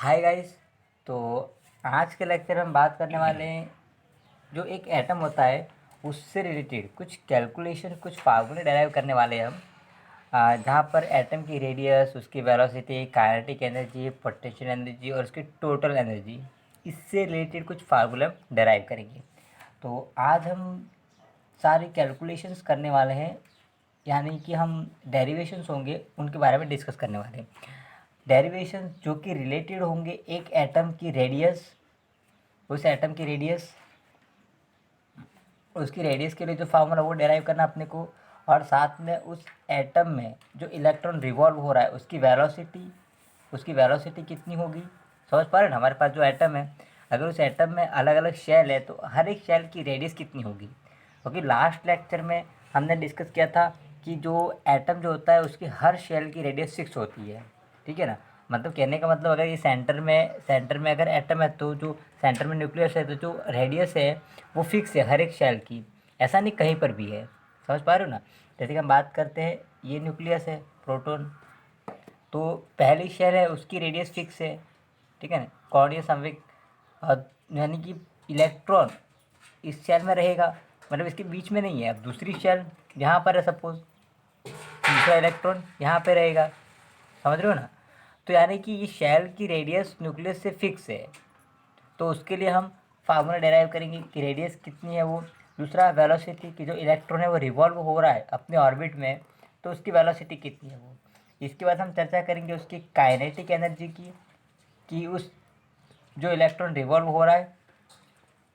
Hi guys. तो आज के लेक्चर में हम बात करने वाले हैं जो एक एटम होता है उससे रिलेटेड कुछ कैलकुलेशन, कुछ फार्मूले डेराइव करने वाले हैं हम। जहाँ पर एटम की रेडियस, उसकी velocity, kinetic energy, potential energy और उसकी टोटल एनर्जी, इससे रिलेटेड कुछ फार्मूले हम डेराइव करेंगे। तो आज हम सारे कैलकुलेशंस करने वाले हैं, यानी कि हम डेरिवेशंस होंगे उनके बारे में डिस्कस करने वाले हैं। डेरिवेशन जो कि रिलेटेड होंगे एक एटम की रेडियस, उस एटम की रेडियस, उसकी रेडियस के लिए जो फार्मूला वो डेराइव करना अपने को, और साथ में उस एटम में जो इलेक्ट्रॉन रिवॉल्व हो रहा है उसकी वेलोसिटी कितनी होगी। समझ पा रहे हैं ना? हमारे पास जो एटम है, अगर उस एटम में अलग अलग शेल है तो हर एक शेल की रेडियस कितनी होगी। क्योंकि लास्ट लेक्चर में हमने डिस्कस किया था कि जो एटम जो होता है उसकी हर शेल की रेडियस 6 होती है। ठीक है ना? मतलब कहने का मतलब, अगर ये सेंटर में अगर एटम है तो जो सेंटर में न्यूक्लियस है तो जो रेडियस है वो फिक्स है हर एक शेल की। ऐसा नहीं कहीं पर भी है। समझ पा रहे हो ना? जैसे कि हम बात करते हैं, ये न्यूक्लियस है, प्रोटॉन, तो पहली शेल है उसकी रेडियस फिक्स है। ठीक है ना? कोणीय संवेग, यानी कि इलेक्ट्रॉन इस शेल में रहेगा, मतलब इसके बीच में नहीं है। अब दूसरी शेल यहाँ पर है, सपोज दूसरा इलेक्ट्रॉन यहाँ पे रहेगा। समझ रहे हो ना? तो यानी कि ये शेल की रेडियस न्यूक्लियस से फिक्स है, तो उसके लिए हम फार्मूला डेराइव करेंगे कि रेडियस कितनी है वो। दूसरा वेलोसिटी, कि जो इलेक्ट्रॉन है वो रिवॉल्व हो रहा है अपने ऑर्बिट में, तो उसकी वेलोसिटी कितनी है वो। इसके बाद हम चर्चा करेंगे उसकी काइनेटिक एनर्जी की, कि उस जो इलेक्ट्रॉन रिवॉल्व हो रहा है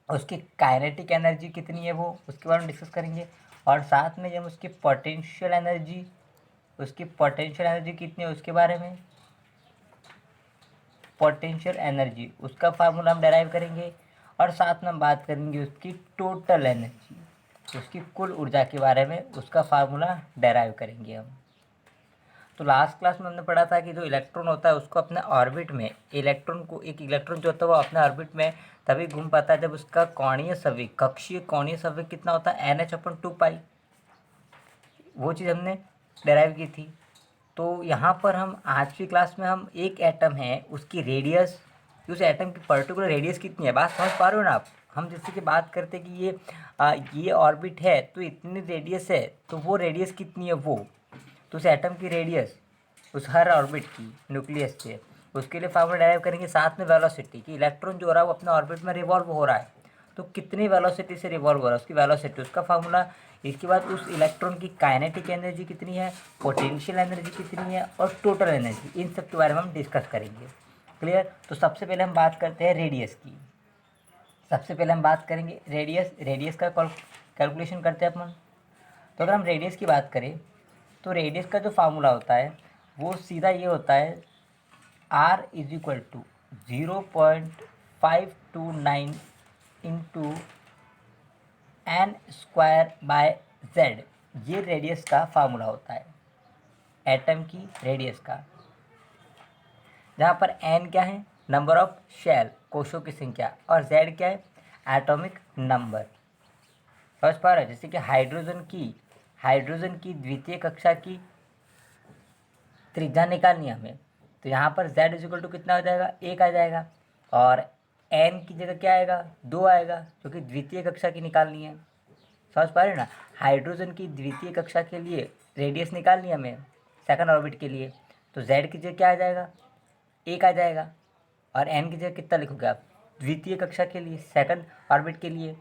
उसकी काइनेटिक एनर्जी कितनी है वो, उसके बारे में डिस्कस करेंगे। और साथ में जब उसकी पोटेंशियल एनर्जी कितनी है उसके बारे में, पोटेंशियल एनर्जी उसका फार्मूला हम डेराइव करेंगे। और साथ में हम बात करेंगे उसकी टोटल एनर्जी, उसकी कुल ऊर्जा के बारे में, उसका फार्मूला डेराइव करेंगे हम। तो लास्ट क्लास में हमने पढ़ा था कि जो इलेक्ट्रॉन होता है उसको अपने ऑर्बिट में, एक इलेक्ट्रॉन जो होता है वो अपने ऑर्बिट में तभी घूम पाता है जब उसका कोणीय संवेग, कक्षीय कोणीय संवेग कितना होता है, NH/2 पाई। वो चीज़ हमने डेराइव की थी। तो यहाँ पर हम आज की क्लास में हम एक एटम है उसकी रेडियस, उस एटम की पर्टिकुलर रेडियस कितनी है, बात समझ पा रहे हो ना आप? हम जैसे कि बात करते कि ये ऑर्बिट है तो इतनी रेडियस है, तो वो रेडियस कितनी है वो, तो उस एटम की रेडियस उस हर ऑर्बिट की न्यूक्लियस से, उसके लिए फार्मूला डेराइव करेंगे। साथ में वेलोसिटी, कि इलेक्ट्रॉन जो हो रहा है वो अपने ऑर्बिट में रिवॉल्व हो रहा है तो कितनी वेलोसिटी से रिवॉल्व हो रहा है, उसकी वेलोसिटी, उसका फार्मूला। इसके बाद उस इलेक्ट्रॉन की काइनेटिक एनर्जी कितनी है, पोटेंशियल एनर्जी कितनी है और टोटल एनर्जी, इन सब के बारे में हम डिस्कस करेंगे। क्लियर? तो सबसे पहले हम बात करते हैं रेडियस की। सबसे पहले हम बात करेंगे रेडियस का कैलकुलेशन करते हैं अपन। तो अगर हम रेडियस की बात करें तो रेडियस का जो फार्मूला होता है वो सीधा ये होता है, R = 0.529 इंटू n² ये रेडियस का फार्मूला होता है, एटम की रेडियस का। जहाँ पर n क्या है, नंबर ऑफ शेल, कोशों की संख्या, और z क्या है, एटॉमिक नंबर। समझ पा रहे हो? जैसे कि हाइड्रोजन की द्वितीय कक्षा की त्रिज्या निकालनी है हमें, तो यहाँ पर z = कितना हो जाएगा, 1 आ जाएगा, और n की जगह क्या आएगा, 2 आएगा, क्योंकि द्वितीय कक्षा की निकालनी है। समझ पा रहे हो ना? हाइड्रोजन की द्वितीय कक्षा के लिए रेडियस निकालनी है हमें सेकंड ऑर्बिट के लिए, तो z की जगह क्या आ जाएगा, 1 आ जाएगा, और n की जगह कितना लिखोगे आप, द्वितीय कक्षा के लिए, सेकंड ऑर्बिट के लिए,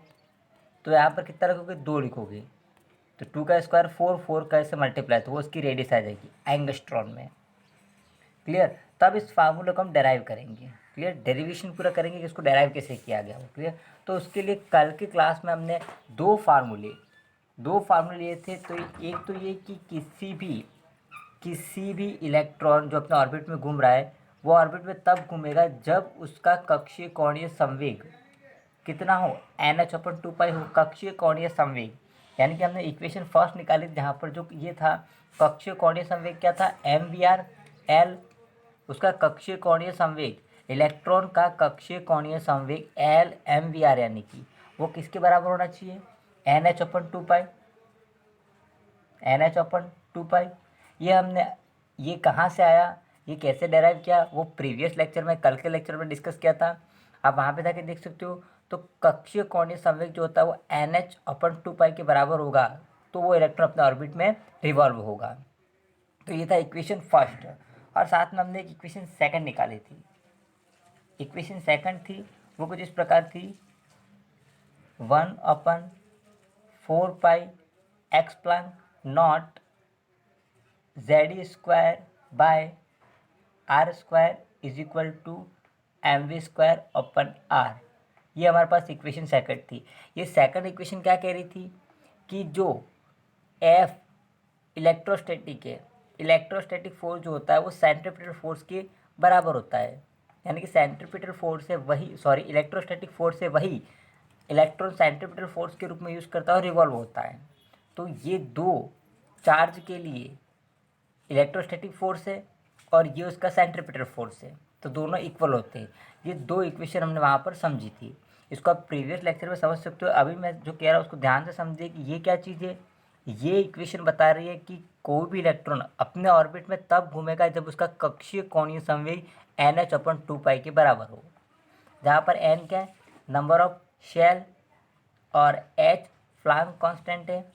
तो यहाँ पर कितना लिखोगे, 2 लिखोगे। तो 2 का स्क्वायर 4, 4 का ऐसे मल्टीप्लाई, तो वो उसकी रेडियस आ जाएगी एंगस्ट्रॉन में। क्लियर? तब इस फार्मूले को हम डेराइव करेंगे। क्लियर? डेरिवेशन पूरा करेंगे कि इसको डेराइव कैसे किया गया वो। क्लियर? तो उसके लिए कल की क्लास में हमने दो फार्मूले लिए थे। तो एक तो ये कि किसी भी इलेक्ट्रॉन जो अपने ऑर्बिट में घूम रहा है वो ऑर्बिट में तब घूमेगा जब उसका कक्षीय कोणीय संवेग कितना हो, NH/2 पाई हो, कक्षीय कोणीय संवेग। यानी कि हमने इक्वेशन फर्स्ट निकाली जहाँ पर जो ये था, कक्षीय कोणीय संवेग क्या था, mvr/l, उसका कक्षीय कोणीय संवेग, इलेक्ट्रॉन का कक्षीय कोणीय संवेग L mvr, यानी कि वो किसके बराबर होना चाहिए, NH/2 पाई। NH/2 पाई ये कहाँ से आया, ये कैसे डेराइव किया वो प्रीवियस लेक्चर में, कल के लेक्चर में डिस्कस किया था, आप वहाँ पे जाके देख सकते हो। तो कक्षीय कोणीय संवेग जो होता है वो NH/2 के बराबर होगा, तो वो इलेक्ट्रॉन अपने ऑर्बिट में रिवॉल्व होगा। तो ये था इक्वेशन फर्स्ट, और साथ में हमने एक इक्वेशन सेकंड निकाली थी। इक्वेशन सेकंड थी वो कुछ इस प्रकार थी, 1/4 एक्स plus naught Z² by R² is equal to mv²/r। ये हमारे पास इक्वेशन सेकंड थी। ये सेकंड इक्वेशन क्या कह रही थी कि जो F इलेक्ट्रोस्टैटिक फोर्स जो होता है वो सेंट्रीपिटल फोर्स के बराबर होता है, यानी कि सेंट्रीपिटल फोर्स से वही इलेक्ट्रोस्टैटिक फोर्स से वही इलेक्ट्रॉन सेंट्रीपिटल फोर्स के रूप में यूज़ करता है और रिवॉल्व होता है। तो ये दो चार्ज के लिए इलेक्ट्रोस्टैटिक फोर्स है और ये उसका सेंट्रीपिटल फोर्स है, तो दोनों इक्वल होते हैं। ये दो इक्वेशन हमने वहाँ पर समझी थी। इसको आप प्रीवियस लेक्चर में समझ सकते हो। अभी मैं जो कह रहा हूँ उसको ध्यान से समझिए कि ये क्या चीज़ है। ये इक्वेशन बता रही है कि कोई भी इलेक्ट्रॉन अपने ऑर्बिट में तब घूमेगा जब उसका कक्षीय कोणीय संवेग NH/2 के बराबर हो, जहाँ पर n क्या है, नंबर ऑफ शेल, और h प्लैंक कांस्टेंट है।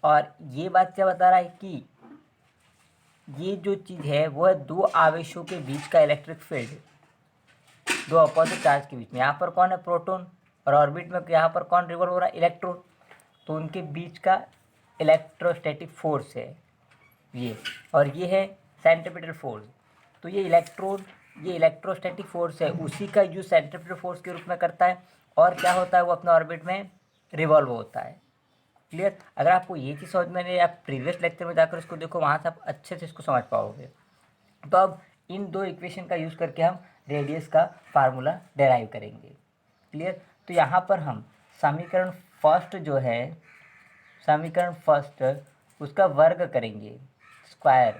और ये बात क्या बता रहा है कि ये जो चीज़ है वो है दो आवेशों के बीच का इलेक्ट्रिक फील्ड, दो अपोजिट चार्ज के बीच में। यहाँ पर कौन है, प्रोटॉन, और ऑर्बिट में यहाँ पर कौन रिवॉल्व हो रहा है, इलेक्ट्रॉन। तो उनके बीच का इलेक्ट्रोस्टैटिक फोर्स है ये, और ये है सेंट्रीपिटल फोर्स। तो ये इलेक्ट्रोस्टैटिक फोर्स है, उसी का यूज सेंट्रीपिटल फोर्स के रूप में करता है, और क्या होता है वो अपने ऑर्बिट में रिवॉल्व होता है। क्लियर। अगर आपको ये चीज़ समझ में नहीं, आप प्रीवियस लेक्चर में जाकर इसको देखो, वहाँ से आप अच्छे से इसको समझ पाओगे। तो अब इन दो इक्वेशन का यूज़ करके हम रेडियस का फार्मूला डेराइव करेंगे। क्लियर। तो यहाँ पर हम समीकरण फर्स्ट जो है, समीकरण फर्स्ट उसका वर्ग करेंगे, स्क्वायर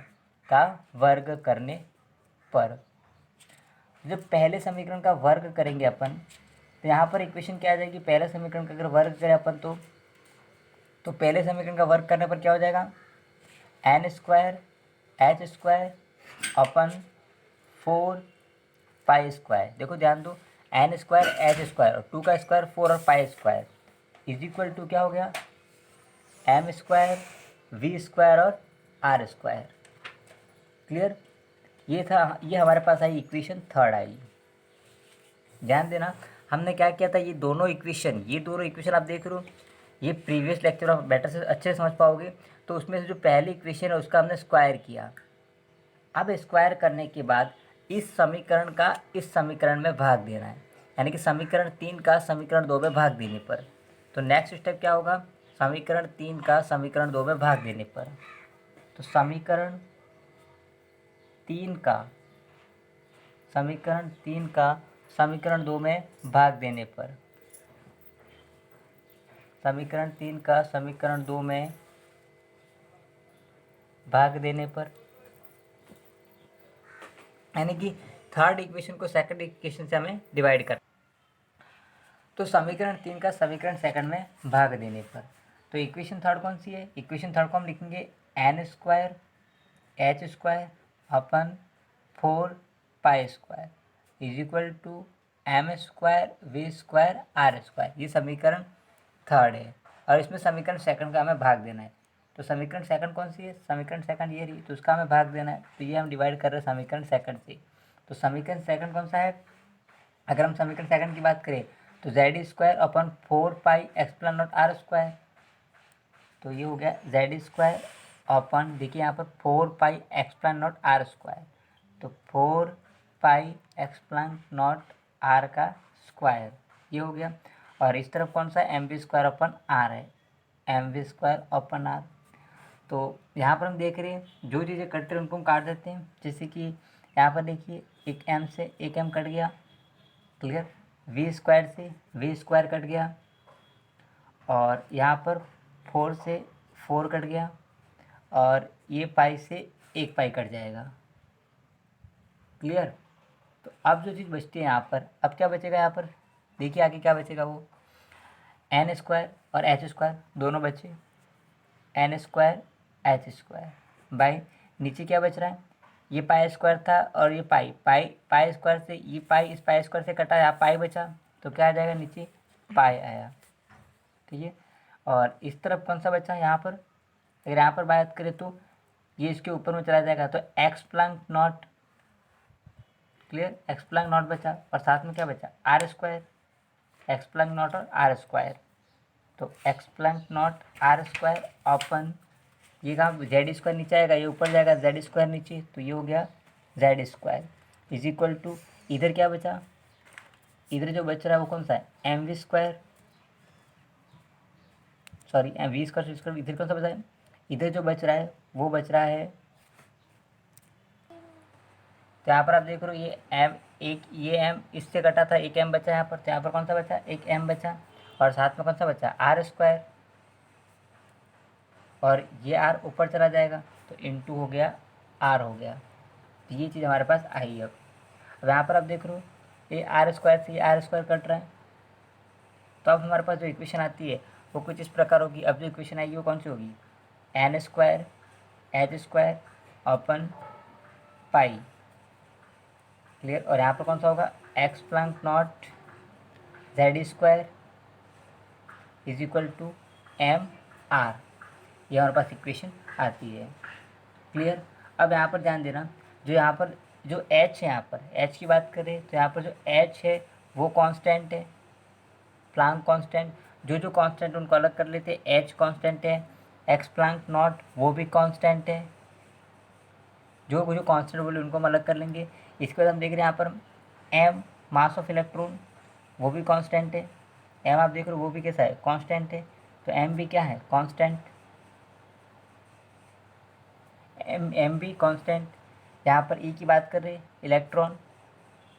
का वर्ग करने पर। जब पहले समीकरण का वर्ग करेंगे अपन, तो यहाँ पर इक्वेशन क्या आ जाएगी, पहले समीकरण का अगर वर्ग करें अपन तो पहले समीकरण का वर्ग करने पर क्या हो जाएगा, n² h²/4π²। देखो ध्यान दो, n² h² और 2 का स्क्वायर 4 और π² इज इक्वल टू क्या हो गया, m² v² और r²। क्लियर। ये हमारे पास आई इक्वेशन थर्ड आई। ध्यान देना, हमने क्या किया था, ये दोनों इक्वेशन आप देख रहे हो, ये प्रीवियस लेक्चर आप बेटर से अच्छे से समझ पाओगे। तो उसमें से जो पहली इक्वेशन है उसका हमने स्क्वायर किया। अब स्क्वायर करने के बाद इस समीकरण का इस समीकरण में भाग देना है, यानी कि समीकरण 3 का समीकरण 2 में भाग देने पर। तो नेक्स्ट स्टेप क्या होगा, समीकरण 3 का समीकरण 2 में भाग देने पर, तो समीकरण 3 का समीकरण 2 में भाग देने पर, समीकरण 3 का समीकरण 2 में भाग देने पर, यानी कि थर्ड इक्वेशन को सेकंड इक्वेशन से हमें डिवाइड कर, तो समीकरण 3 का समीकरण सेकंड में भाग देने पर, तो इक्वेशन थर्ड कौन सी है, इक्वेशन थर्ड को हम लिखेंगे n² h²/4π² is equal to m² v² r²। ये समीकरण थर्ड है, और इसमें समीकरण सेकंड का हमें भाग देना है। तो समीकरण सेकंड कौन सी है, समीकरण सेकंड ये रही, तो उसका हमें भाग देना है। तो ये हम डिवाइड कर रहे हैं समीकरण सेकंड से। तो समीकरण सेकंड कौन सा है, अगर हम समीकरण सेकंड की बात करें तो Z²/4π(x²0r²। तो ये हो गया Z², देखिए यहाँ पर 4π(x²0r², तो 4π(x²0r) का स्क्वायर, ये हो गया। और इस तरफ कौन सा mv²/r है, mv²/r। तो यहाँ पर हम देख रहे हैं जो चीज़ें कट रही हैं उनको हम काट देते हैं। जैसे कि यहाँ पर देखिए एक m से एक m कट गया, क्लियर। v² से v² कट गया, और यहाँ पर 4 से 4 कट गया, और ये पाई से एक पाई कट जाएगा, क्लियर। तो अब जो चीज़ बचती है यहाँ पर, अब क्या बचेगा, यहाँ पर देखिए आगे क्या बचेगा, वो n² और h² दोनों बचे, n² h² बाई नीचे क्या बच रहा है, ये पाई स्क्वायर था और ये पाई पाई पाई स्क्वायर से ये पाई इस पाई स्क्वायर से कटा, यहाँ पाई बचा तो क्या आ जाएगा, नीचे पाई आया। ठीक है, और इस तरफ कौन सा बचा यहाँ पर, अगर यहाँ पर बात करें तो ये इसके ऊपर में चला जाएगा तो X plus naught, clear, X plus naught बचा और साथ में क्या बचा, R square, x plus naught और आर स्क्वायर, तो X plus naught R square अपन ये कहाँ जेड स्क्वायर नीचे आएगा, ये ऊपर जाएगा जेड स्क्वायर नीचे, तो ये हो गया Z square is equal to, इधर क्या बचा, इधर जो बच रहा है वो कौन सा है, M V square, sorry M V square square, इधर कौन सा बचा है, इधर जो बच रहा है वो बच रहा है, तो यहाँ पर आप देख रहे हो ये एम, एक ये एम इससे कटा था, एक एम बचा यहाँ पर, तो यहाँ पर कौन सा बचा, एक एम बचा और साथ में कौन सा बचा, आर स्क्वायर, और ये आर ऊपर चला जाएगा तो इनटू हो गया आर हो गया, तो ये चीज़ हमारे पास आई। अब यहाँ पर आप देख रहे हो ये आर स्क्वायर से ये आर स्क्वायर कट रहा है, तो अब हमारे पास जो इक्वेशन आती है वो कुछ इस प्रकार होगी। अब जो इक्वेशन आएगी वो कौन सी होगी, n square H square upon pi, clear, और यहाँ पर कौन सा होगा, एक्स plus naught z square is equal to m r, ये हमारे पास इक्वेशन आती है, क्लियर। अब यहाँ पर ध्यान देना, जो यहाँ पर जो h है, यहाँ पर h की बात करें तो यहाँ पर जो h है वो कांस्टेंट है, प्लैंक कांस्टेंट, जो जो कांस्टेंट उनको अलग कर लेते हैं, h कांस्टेंट है, x प्लैंक नॉट वो भी कांस्टेंट है, जो जो कांस्टेंट बोले उनको हम अलग कर लेंगे। इसके बाद हम देख रहे हैं यहाँ पर m मास ऑफ इलेक्ट्रॉन वो भी कांस्टेंट है, m आप देख रहे हो वो भी कैसा है, कांस्टेंट है, तो m भी क्या है, कांस्टेंट, एम भी कांस्टेंट। यहाँ पर ई की बात कर रहे हैं इलेक्ट्रॉन,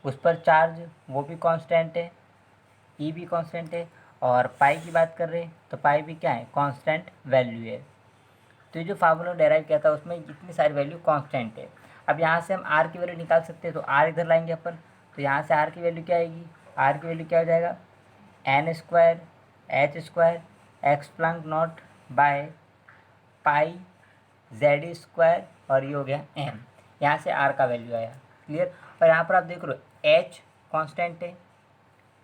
उस पर चार्ज वो भी कांस्टेंट है, ई भी कांस्टेंट है, और पाई की बात कर रहे हैं तो पाई भी क्या है, कांस्टेंट वैल्यू है। तो ये जो फार्मूला डेराइव किया था उसमें इतनी सारी वैल्यू कांस्टेंट है। अब यहाँ से हम आर की वैल्यू निकाल सकते हैं, तो आर इधर लाएंगे अपन, तो यहाँ से आर की वैल्यू क्या आएगी, आर की वैल्यू क्या हो जाएगा, N square H square x plus naught by pi Z square, और ये हो गया एम, यहाँ से आर का वैल्यू आया, क्लियर। और यहाँ पर आप देख रहे हो एच कांस्टेंट है,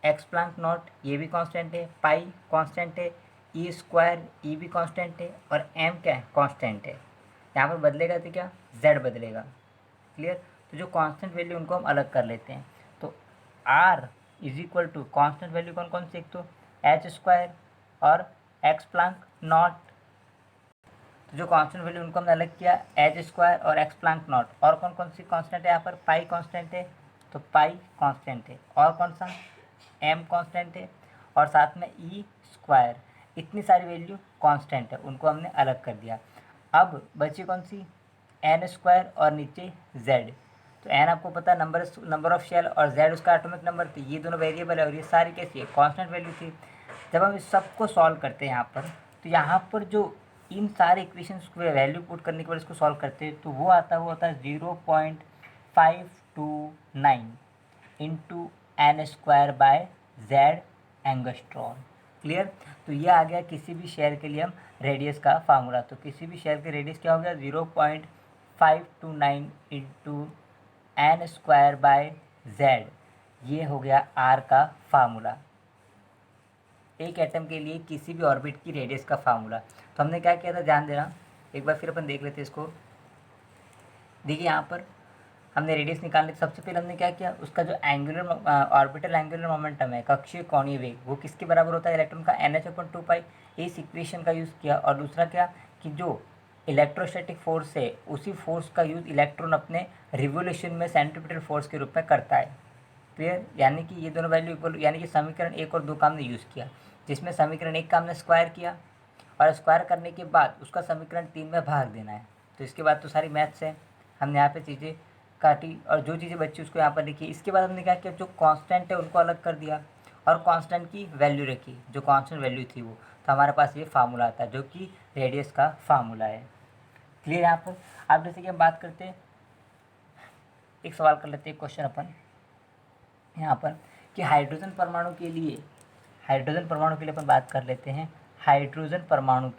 एक्स प्लस नॉट ये भी कांस्टेंट है, पाई कांस्टेंट है, ई स्क्वायर ई भी कांस्टेंट है, और एम क्या है, कांस्टेंट है। यहाँ पर बदलेगा तो क्या, जेड बदलेगा, क्लियर। तो जो कांस्टेंट वैल्यू उनको हम अलग कर लेते हैं, तो R is equal to constant value कौन कौन सी, एक तो एच स्क्वायर और एक्स प्लस नॉट, तो जो कांस्टेंट वैल्यू उनको हमने अलग किया, एच स्क्वायर और एक्स प्लस नॉट, और कौन कौन सी कांस्टेंट है यहाँ पर, पाई कांस्टेंट है, तो पाई कांस्टेंट है, और कौन सा, एम कांस्टेंट है, और साथ में ई स्क्वायर, इतनी सारी वैल्यू कांस्टेंट है, उनको हमने अलग कर दिया। अब बची कौन सी, एन स्क्वायर और नीचे जेड, तो एन आपको पता है नंबर ऑफ शेल, और जेड उसका एटॉमिक नंबर थी, ये दोनों वेरिएबल है और ये सारी कैसी है, कांस्टेंट वैल्यू थी। जब हम इस सबको सॉल्व करते हैं यहाँ पर, तो यहाँ पर जो इन सारे इक्वेशंस को वैल्यू पुट करने के बाद इसको सॉल्व करते हैं, तो वो होता है 0.529 into N square by Z angstrom, clear. तो ये आ गया किसी भी शेयर के लिए हम रेडियस का फार्मूला, तो किसी भी शेयर के रेडियस क्या हो गया, 0.529 into N square by Z, ये हो गया आर का फार्मूला, एक एटम के लिए किसी भी ऑर्बिट की रेडियस का फार्मूला। तो हमने क्या किया था, ध्यान देना, एक बार फिर अपन देख लेते हैं इसको। देखिए यहाँ पर हमने रेडियस निकालने, सबसे पहले हमने क्या किया, उसका जो एंगुलर ऑर्बिटल एंगुलर मोमेंटम है, कक्षीय कोणीय वेग, वो किसके बराबर होता है, इलेक्ट्रॉन का NH/2 इस इक्वेशन का यूज़ किया। और दूसरा क्या कि जो इलेक्ट्रोस्टैटिक फोर्स है उसी फोर्स का यूज़ इलेक्ट्रॉन अपने रिवोल्यूशन में सेंट्रीपिटल फोर्स के रूप में करता है, क्लियर। यानी कि ये दोनों वैल्यू इक्वल, यानी कि समीकरण 1 और 2 का हमने यूज़ किया, जिसमें समीकरण 1 का हमने स्क्वायर किया, और स्क्वायर करने के बाद उसका समीकरण 3 में भाग देना है। तो इसके बाद तो सारी मैथ्स है, हमने यहाँ पे चीज़ें काटी और जो चीज़ें बची उसको यहाँ पर लिखी। इसके बाद हमने क्या किया, जो कांस्टेंट है उनको अलग कर दिया और कांस्टेंट की वैल्यू रखी, जो कांस्टेंट वैल्यू थी वो, तो हमारे पास ये फार्मूला आता है जो कि रेडियस का फार्मूला है, क्लियर। यहाँ पर आप जैसे कि हम बात करते हैं, एक सवाल कर लेते हैं, क्वेश्चन अपन यहाँ पर कि हाइड्रोजन परमाणु के लिए अपन बात कर लेते हैं। हाइड्रोजन परमाणु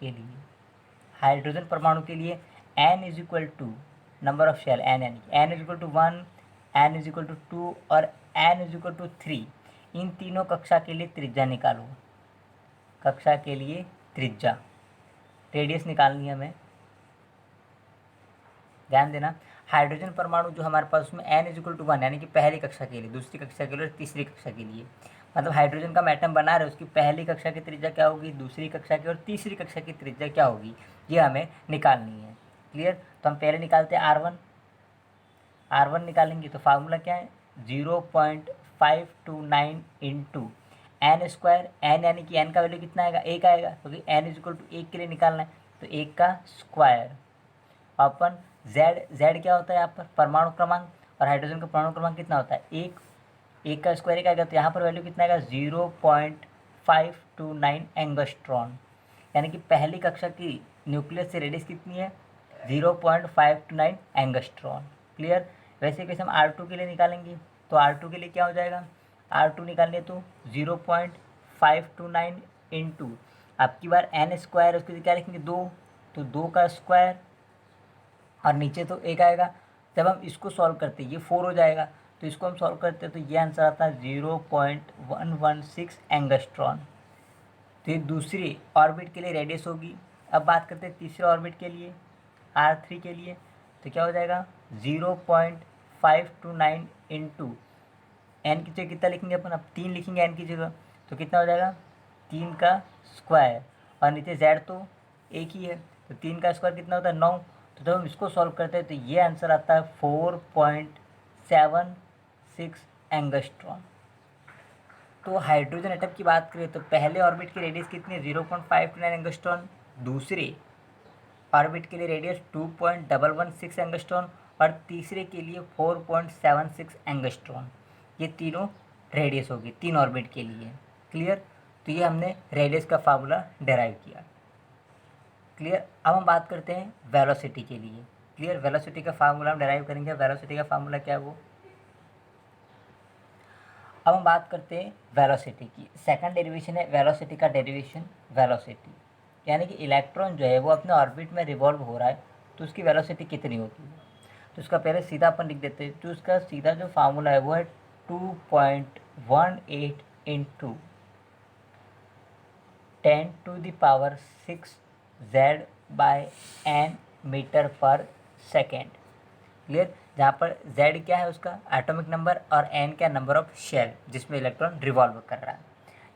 के लिए n is equal to number of shell N, यानी कि N is equal to 1, N is equal to 2 और एन इज इक्वल टू 3, इन तीनों कक्षा के लिए त्रिज्या निकालो। कक्षा के लिए त्रिज्या, रेडियस निकालनी है हमें, ध्यान देना। हाइड्रोजन परमाणु जो हमारे पास उसमें एन इज इक्वल टू 1, यानी कि पहली कक्षा के लिए, दूसरी कक्षा के लिए और तीसरी कक्षा के लिए, मतलब हाइड्रोजन का एटम बना रहे उसकी पहली कक्षा की त्रिज्या क्या होगी, दूसरी कक्षा की और तीसरी कक्षा की त्रिज्या क्या होगी, ये हमें निकालनी है। क्लियर। तो हम पहले निकालते हैं R1। R1 निकालेंगे तो फार्मूला क्या है, 0.529 इंटू एन स्क्वायर, एन यानी कि एन का वैल्यू कितना आएगा, 1 आएगा, क्योंकि एन इज इक्वल टू 1 के लिए निकालना है, तो 1 का स्क्वायर अपन जेड क्या होता है यहाँ पर, परमाणु क्रमांक, और हाइड्रोजन का परमाणु क्रमांक कितना होता है, 1, 1 का स्क्वायर 1 आएगा, तो यहाँ पर वैल्यू कितना आएगा, 0.529 एंगस्ट्रॉन, यानी कि पहली कक्षा की न्यूक्लियस से रेडियस कितनी है, 0.529 एंगस्ट्रॉन। क्लियर। वैसे कैसे हम R2 के लिए निकालेंगे, तो R2 के लिए क्या हो जाएगा, R2 निकालने तो 0.529 इंटू आपकी बार एन स्क्वायर, उसके लिए क्या लिखेंगे 2, तो 2 का स्क्वायर और नीचे तो 1 आएगा। जब हम इसको सॉल्व करते हैं ये 4 हो जाएगा, तो इसको हम सॉल्व करते हैं तो ये आंसर आता है 0.116 एंगस्ट्रॉन। तो ये दूसरी ऑर्बिट के लिए रेडियस होगी। अब बात करते हैं तीसरे ऑर्बिट के लिए, R3 के लिए, तो क्या हो जाएगा 0.529 इंटू एन की जगह कितना लिखेंगे अपन, अब 3 लिखेंगे एन की जगह, तो कितना हो जाएगा 3 का स्क्वायर और नीचे जेड तो एक ही है, तो 3 का स्क्वायर कितना होता है 9। तो जब हम इसको सॉल्व करते हैं तो ये आंसर आता है 4.76 एंगस्ट्रॉन। तो हाइड्रोजन एटम की बात करें तो पहले ऑर्बिट की रेडियस कितनी है, 0.529 एंगस्ट्रॉन, दूसरे ऑर्बिट के लिए रेडियस 2.116 एंगस्ट्रॉन और तीसरे के लिए 4.76 एंगस्ट्रॉन। ये तीनों रेडियस होगी तीन ऑर्बिट के लिए। क्लियर। तो ये हमने रेडियस का फार्मूला डेराइव किया। क्लियर। अब हम बात करते हैं वेलोसिटी के लिए। क्लियर। वेलोसिटी का फार्मूला हम डेराइव करेंगे। वेलोसिटी का फार्मूला क्या है वो, अब हम बात करते हैं वेलोसिटी की। सेकंड डेरिवेशन है वेलोसिटी का डेरिवेशन वेलोसिटी, यानी कि इलेक्ट्रॉन जो है वो अपने ऑर्बिट में रिवॉल्व हो रहा है तो उसकी वेलोसिटी कितनी होती है। तो उसका पहले सीधा अपन लिख देते हैं, तो उसका सीधा जो फार्मूला है वो है 2.18 इंटू 10⁶ Z/n मीटर पर सेकेंड। क्लियर। जहाँ पर Z क्या है उसका एटॉमिक नंबर और N क्या नंबर ऑफ शेल जिसमें इलेक्ट्रॉन रिवॉल्व कर रहा है।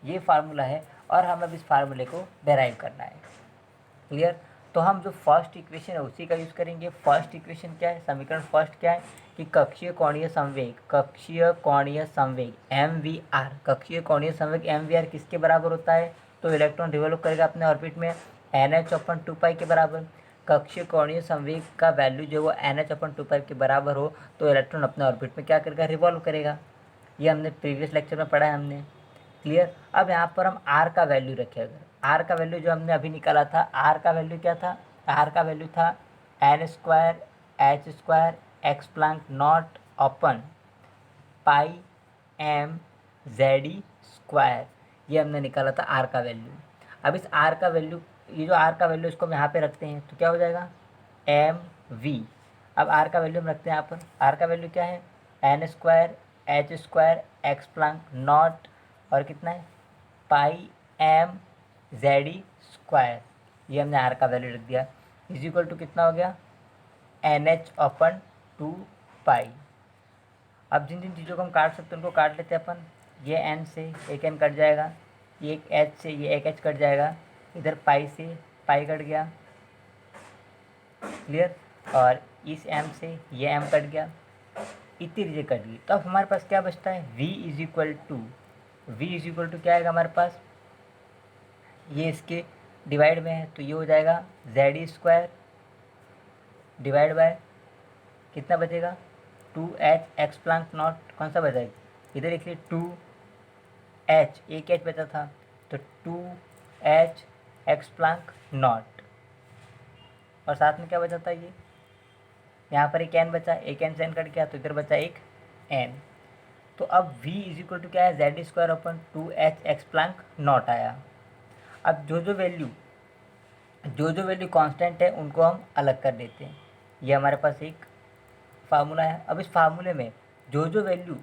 ये फार्मूला है और हमें अब इस फार्मूले को डेराइव करना है। क्लियर। तो हम जो फर्स्ट इक्वेशन है उसी का यूज़ करेंगे। फर्स्ट इक्वेशन क्या है, समीकरण फर्स्ट क्या है कि कक्षीय कोणीय संवेग, कक्षीय कोणीय संवेग MVR, कक्षीय कोणीय संवेग MVR किसके बराबर होता है, तो इलेक्ट्रॉन रिवॉल्व करेगा अपने ऑर्बिट में NH/2π के बराबर। कक्षीय कोणीय संवेग का वैल्यू जो वो NH/2π के बराबर हो तो इलेक्ट्रॉन अपने ऑर्बिट में क्या करेगा, रिवॉल्व करेगा। ये हमने प्रीवियस लेक्चर में पढ़ा है हमने। क्लियर। अब यहाँ पर हम R का वैल्यू रखें, अगर R का वैल्यू जो हमने अभी निकाला था, R का वैल्यू क्या था, R का वैल्यू था N² H² epsilon naught upon pi M Z² ये हमने निकाला था R का वैल्यू। अब इस R का वैल्यू, ये जो R का वैल्यू इसको हम यहाँ पे रखते हैं तो क्या हो जाएगा MV। अब R का वैल्यू हम रखते हैं यहाँ पर, R का वैल्यू क्या है N² H² epsilon naught और कितना है पाई M Z²। ये हमने R का वैल्यू रख दिया, इज इक्वल टू कितना हो गया NH/2π। अब जिन जिन चीज़ों को हम काट सकते हैं उनको काट लेते हैं अपन। ये N से एक N कट जाएगा, ये एक H से ये एक H कट जाएगा, इधर पाई से पाई कट गया। क्लियर। और इस M से ये M कट गया, इतनी चीज़ें कट गई। तो अब हमारे पास क्या बचता है V इज इक्वल टू क्या आएगा हमारे पास, ये इसके डिवाइड में है तो ये हो जाएगा Z² डिवाइड बाय कितना बचेगा 2H एक्स प्लैंक नॉट, कौन सा बचा, इधर लिख लिए 2H, एक H बचा था तो 2H एक्स प्लैंक नॉट और साथ में क्या बचा था, ये यहाँ पर एक N बचा, एक N से N कट गया तो इधर बचा एक N। तो अब V इज इक्वल टू क्या है Z²/2H एक्स प्लैंक नॉट आया। अब जो जो वैल्यू कांस्टेंट है उनको हम अलग कर देते हैं। ये हमारे पास एक फार्मूला है। अब इस फार्मूले में जो जो वैल्यू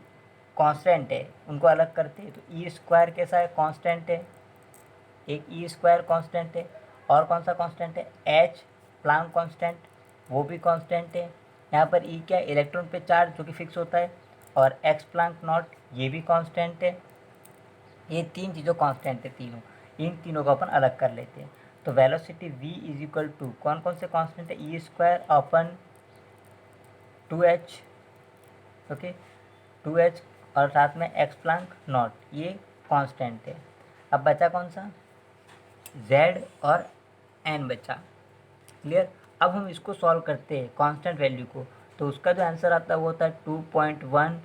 कांस्टेंट है उनको अलग करते हैं। तो ई स्क्वायर कैसा है, कांस्टेंट है, एक ई स्क्वायर कांस्टेंट है। और कौन सा कांस्टेंट है, एच प्लैंक कांस्टेंट, वो भी कांस्टेंट है। यहाँ पर ई क्या है, इलेक्ट्रॉन पे चार्ज जो कि फिक्स होता है। और एक्स प्लैंक नॉट, ये भी कांस्टेंट है। ये तीन चीज़ों कांस्टेंट है तीनों, इन तीनों को अपन अलग कर लेते हैं। तो velocity v is equal to कौन कौन से कांस्टेंट है, E square upon 2h, okay 2h, और साथ में एक्स प्लैंक नॉट, ये कांस्टेंट है। अब बचा कौन सा, z और n बचा। क्लियर। अब हम इसको सॉल्व करते हैं कांस्टेंट वैल्यू को, तो उसका जो आंसर आता है वो होता है 2.1।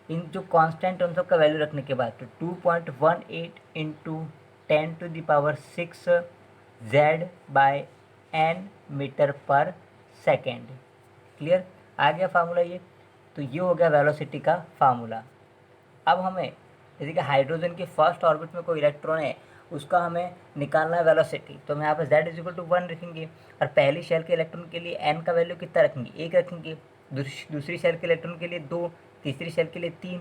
इन जो कांस्टेंट उन सब का वैल्यू रखने के बाद तो 2.18 into 10⁶ z by n metre पर सेकेंड। क्लियर, आ गया फार्मूला ये। तो ये हो गया वेलोसिटी का फार्मूला। अब हमें जैसे कि हाइड्रोजन के फर्स्ट ऑर्बिट में कोई इलेक्ट्रॉन है, उसका हमें निकालना है वेलोसिटी। तो हम यहाँ पर z इज इक्वल टू 1 रखेंगे, और पहली शेल के इलेक्ट्रॉन के लिए n का वैल्यू कितना रखेंगे, 1 रखेंगे। दूसरी शेल के इलेक्ट्रॉन के लिए 2, तीसरी शेल के लिए 3।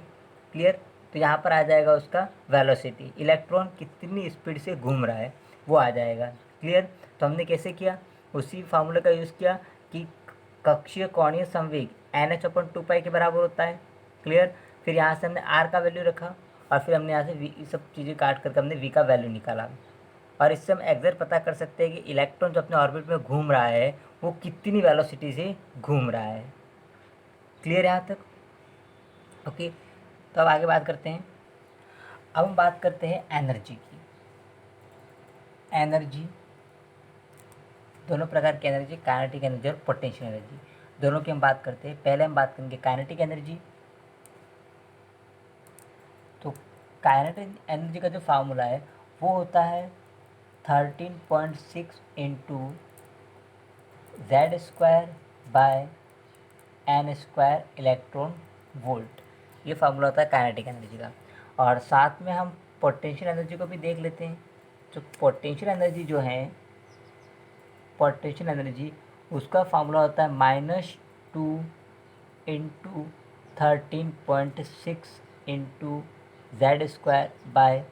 क्लियर। तो यहाँ पर आ जाएगा उसका वेलोसिटी, इलेक्ट्रॉन कितनी स्पीड से घूम रहा है वो आ जाएगा। क्लियर। तो हमने कैसे किया, उसी फार्मूले का यूज़ किया कि कक्षीय कोणीय संवेग NH/2π के बराबर होता है। क्लियर। फिर यहाँ से हमने r का वैल्यू रखा, और फिर हमने यहाँ से v सब चीज़ें काट करके हमने v का वैल्यू निकाला। और इससे हम एग्जैक्ट पता कर सकते हैं कि इलेक्ट्रॉन जो अपने ऑर्बिट में घूम रहा है वो कितनी वेलोसिटी से घूम रहा है। क्लियर यहाँ तक, ओके। तो अब आगे बात करते हैं। अब हम बात करते हैं एनर्जी की। एनर्जी, दोनों प्रकार की एनर्जी, काइनेटिक एनर्जी और पोटेंशियल एनर्जी, दोनों की हम बात करते हैं। पहले हम बात करेंगे काइनेटिक एनर्जी। तो काइनेटिक एनर्जी का जो फार्मूला है वो होता है 13.6 into z² by n² electron volt, ये फार्मूला होता है काइनेटिक एनर्जी का। और साथ में हम पोटेंशियल एनर्जी को भी देख लेते हैं। तो पोटेंशियल एनर्जी जो है, पोटेंशियल एनर्जी उसका फार्मूला होता है -2 into 13.6 into z² by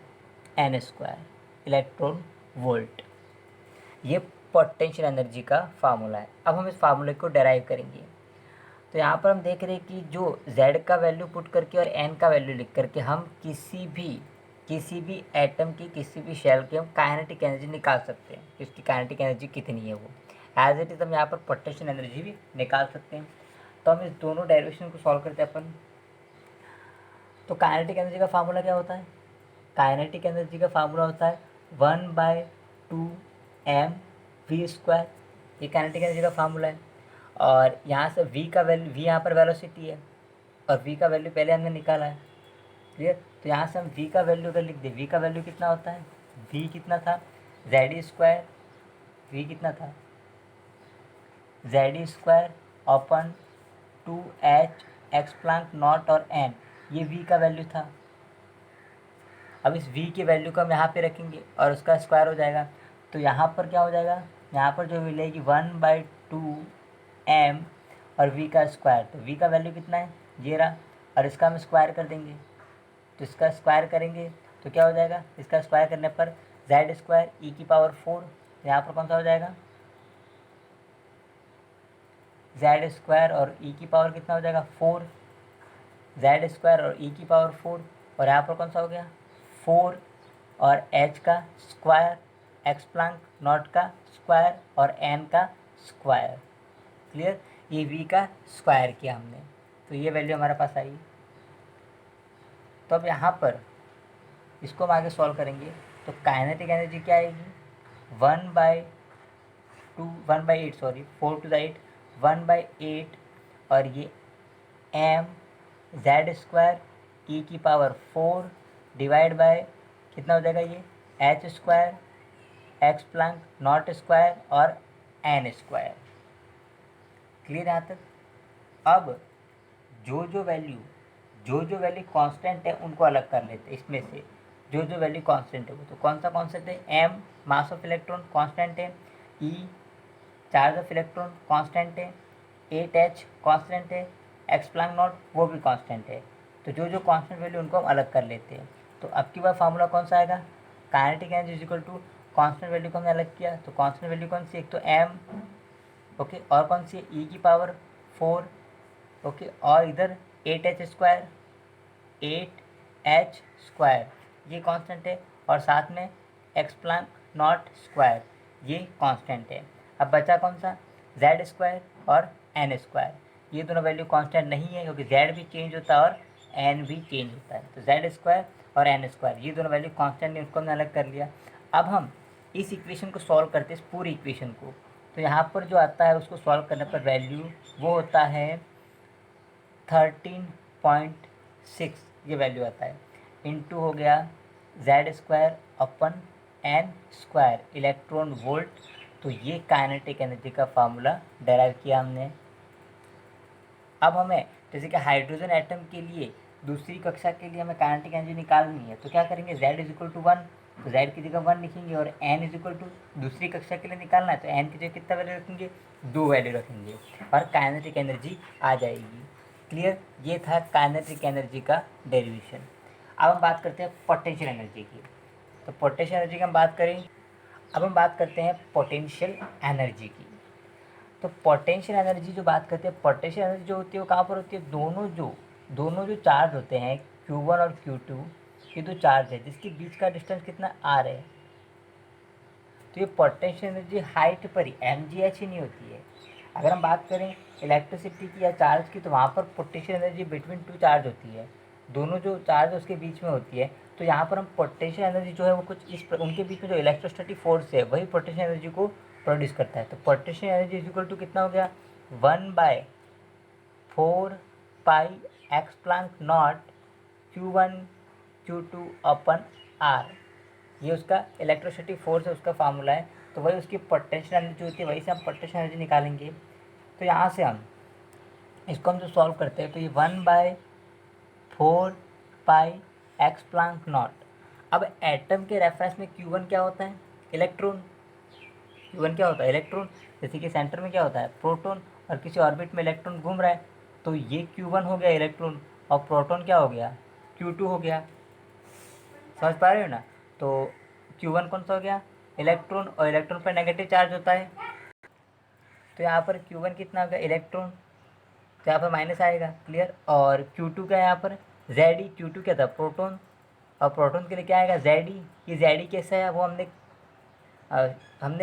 n² electron volt, ये पोटेंशियल एनर्जी का फार्मूला है। अब हम इस फार्मूले को डेराइव करेंगे। तो यहाँ पर हम देख रहे हैं कि जो z का वैल्यू पुट करके और n का वैल्यू लिख करके हम किसी भी एटम की, किसी भी शेल की हम काइनेटिक एनर्जी निकाल सकते हैं कि उसकी काइनेटिक एनर्जी कितनी है। वो एज इट इज़ हम यहाँ पर पोटेंशियल एनर्जी भी निकाल सकते हैं। तो हम इस दोनों डेरिवेशन को सॉल्व करते हैं अपन। तो काइनेटिक एनर्जी का फार्मूला क्या होता है, काइनेटिक एनर्जी का फार्मूला होता है 1/2mv², ये काइनेटिक एनर्जी का फार्मूला है। और यहाँ से v का वैल्यू, v यहाँ पर वेलोसिटी है और v का वैल्यू पहले हमने निकाला है। क्लियर। तो यहाँ से हम v का वैल्यू अगर लिख दें, v का वैल्यू कितना होता है, v कितना था, z², v कितना था, z² upon 2h epsilon naught और n, ये v का वैल्यू था। अब इस v की वैल्यू को हम यहाँ पे रखेंगे और उसका स्क्वायर हो जाएगा। तो यहाँ पर क्या हो जाएगा, यहाँ पर जो मिलेगी 1/2m और v का स्क्वायर। तो v का वैल्यू कितना है, ये रहा, और इसका हम स्क्वायर कर देंगे। तो इसका स्क्वायर करेंगे तो क्या हो जाएगा, इसका स्क्वायर करने पर z² e⁴, यहाँ पर कौन सा हो जाएगा, z² और e⁴ कितना हो जाएगा 4, z² और e⁴, और यहाँ पर कौन सा हो गया 4, और h का स्क्वायर, एक्स प्लैंक नॉट का स्क्वायर और n का स्क्वायर। क्लियर। ये v का स्क्वायर किया हमने, तो ये वैल्यू हमारे पास आई। तो अब यहाँ पर इसको हम आगे सॉल्व करेंगे। तो काइनेटिक एनर्जी क्या आएगी, 1/8 सॉरी 4 टू द 8, 1/8, और ये m z² e⁴ divide by कितना हो जाएगा, ये h², epsilon not square और n²। क्लियर यहाँ तक। अब जो वैल्यू कांस्टेंट है उनको अलग कर लेते हैं। इसमें से जो वैल्यू कांस्टेंट है वो तो कौन सा कांस्टेंट है, m mass of electron constant है, e charge of electron constant है, 8h कांस्टेंट है, एक्स प्लैंक नॉट वो भी कांस्टेंट है। तो जो जो कांस्टेंट वैल्यू उनको हम अलग कर लेते हैं। तो अब की बार फार्मूला कौन सा आएगा, kinetic energy is equal to constant value को हमने अलग किया, तो कांस्टेंट वैल्यू कौन सी, एक तो एम, ओके, और कौन सी है ई की पावर 4, ओके, और इधर 8h², 8h² ये कांस्टेंट है, और साथ में एक्स प्लैंक नॉट स्क्वायर ये कांस्टेंट है। अब बचा कौन सा, z² और n²। ये दोनों वैल्यू कांस्टेंट नहीं है क्योंकि z भी चेंज होता है और n भी चेंज होता है। तो z² और n² ये दोनों वैल्यू कांस्टेंट नहीं, उसको हमने अलग कर लिया। अब हम इस इक्वेशन को सॉल्व करते हैं, इस पूरी इक्वेशन को। तो यहाँ पर जो आता है उसको सॉल्व करने पर वैल्यू वो होता है 13.6, ये वैल्यू आता है, इनटू हो गया z² अपन n² इलेक्ट्रॉन वोल्ट। तो ये काइनेटिक एनर्जी का फार्मूला डेराइव किया हमने। अब हमें जैसे कि हाइड्रोजन एटम के लिए दूसरी कक्षा के लिए हमें काइनेटिक एनर्जी निकालनी है, तो क्या करेंगे, z इज इक्वल टू 1, तो z की जगह 1 लिखेंगे, और n इज इक्वल टू दूसरी कक्षा के लिए निकालना है तो n की जगह कितना वैल्यू रखेंगे, 2 वैल्यू रखेंगे, और काइनेटिक एनर्जी आ जाएगी। क्लियर, ये था काइनेटिक एनर्जी का डेरिवेशन। अब हम बात करते हैं पोटेंशियल एनर्जी की। तो पोटेंशियल एनर्जी की हम बात करें, अब हम बात करते हैं पोटेंशियल एनर्जी की। तो पोटेंशियल एनर्जी जो बात करते हैं, पोटेंशियल एनर्जी जो होती है वो कहाँ पर होती है, दोनों जो चार्ज होते हैं Q1 और Q2, ये दो चार्ज है जिसके बीच का डिस्टेंस कितना r है। तो ये पोटेंशियल एनर्जी हाइट पर ही mgh ही नहीं होती है। अगर हम बात करें इलेक्ट्रिसिटी की या चार्ज की, तो वहाँ पर potential energy between two charge होती है, दोनों जो चार्ज है उसके बीच में होती है। तो यहाँ पर हम पोटेंशियल एनर्जी जो है वो कुछ उनके बीच में जो इलेक्ट्रोस्टैटिक फोर्स है वही पोटेंशियल एनर्जी को प्रोड्यूस करता है। तो potential energy is equal to कितना हो गया, 1/4π epsilon naught Q1 Q2 upon R, ये उसका इलेक्ट्रोस्टैटिक फोर्स है, उसका फार्मूला है। तो वही उसकी पोटेंशियल एनर्जी होती है, वही से हम पोटेंशियल एनर्जी निकालेंगे। तो यहाँ से हम इसको हम जो सॉल्व करते हैं तो ये 1/4π एक्स प्लैंक नॉट। अब एटम के रेफरेंस में Q1 क्या होता है, इलेक्ट्रॉन। Q1 क्या होता है, इलेक्ट्रॉन। जैसे कि सेंटर में क्या होता है, प्रोटॉन, और किसी ऑर्बिट में इलेक्ट्रॉन घूम रहा है, तो ये Q1 हो गया इलेक्ट्रॉन, और प्रोटॉन क्या हो गया, Q2 हो गया। समझ पा रहे हो ना। तो Q1 कौन सा हो गया, इलेक्ट्रॉन, और इलेक्ट्रॉन पर नेगेटिव चार्ज होता है, तो यहाँ पर Q1 कितना हो गया, इलेक्ट्रॉन, तो यहाँ पर माइनस आएगा। क्लियर, और Q2 का यहाँ पर Zd, Q2 क्या था, प्रोटॉन, और प्रोटॉन के लिए क्या आएगा, Zd। ये Zd कैसे है वो हमने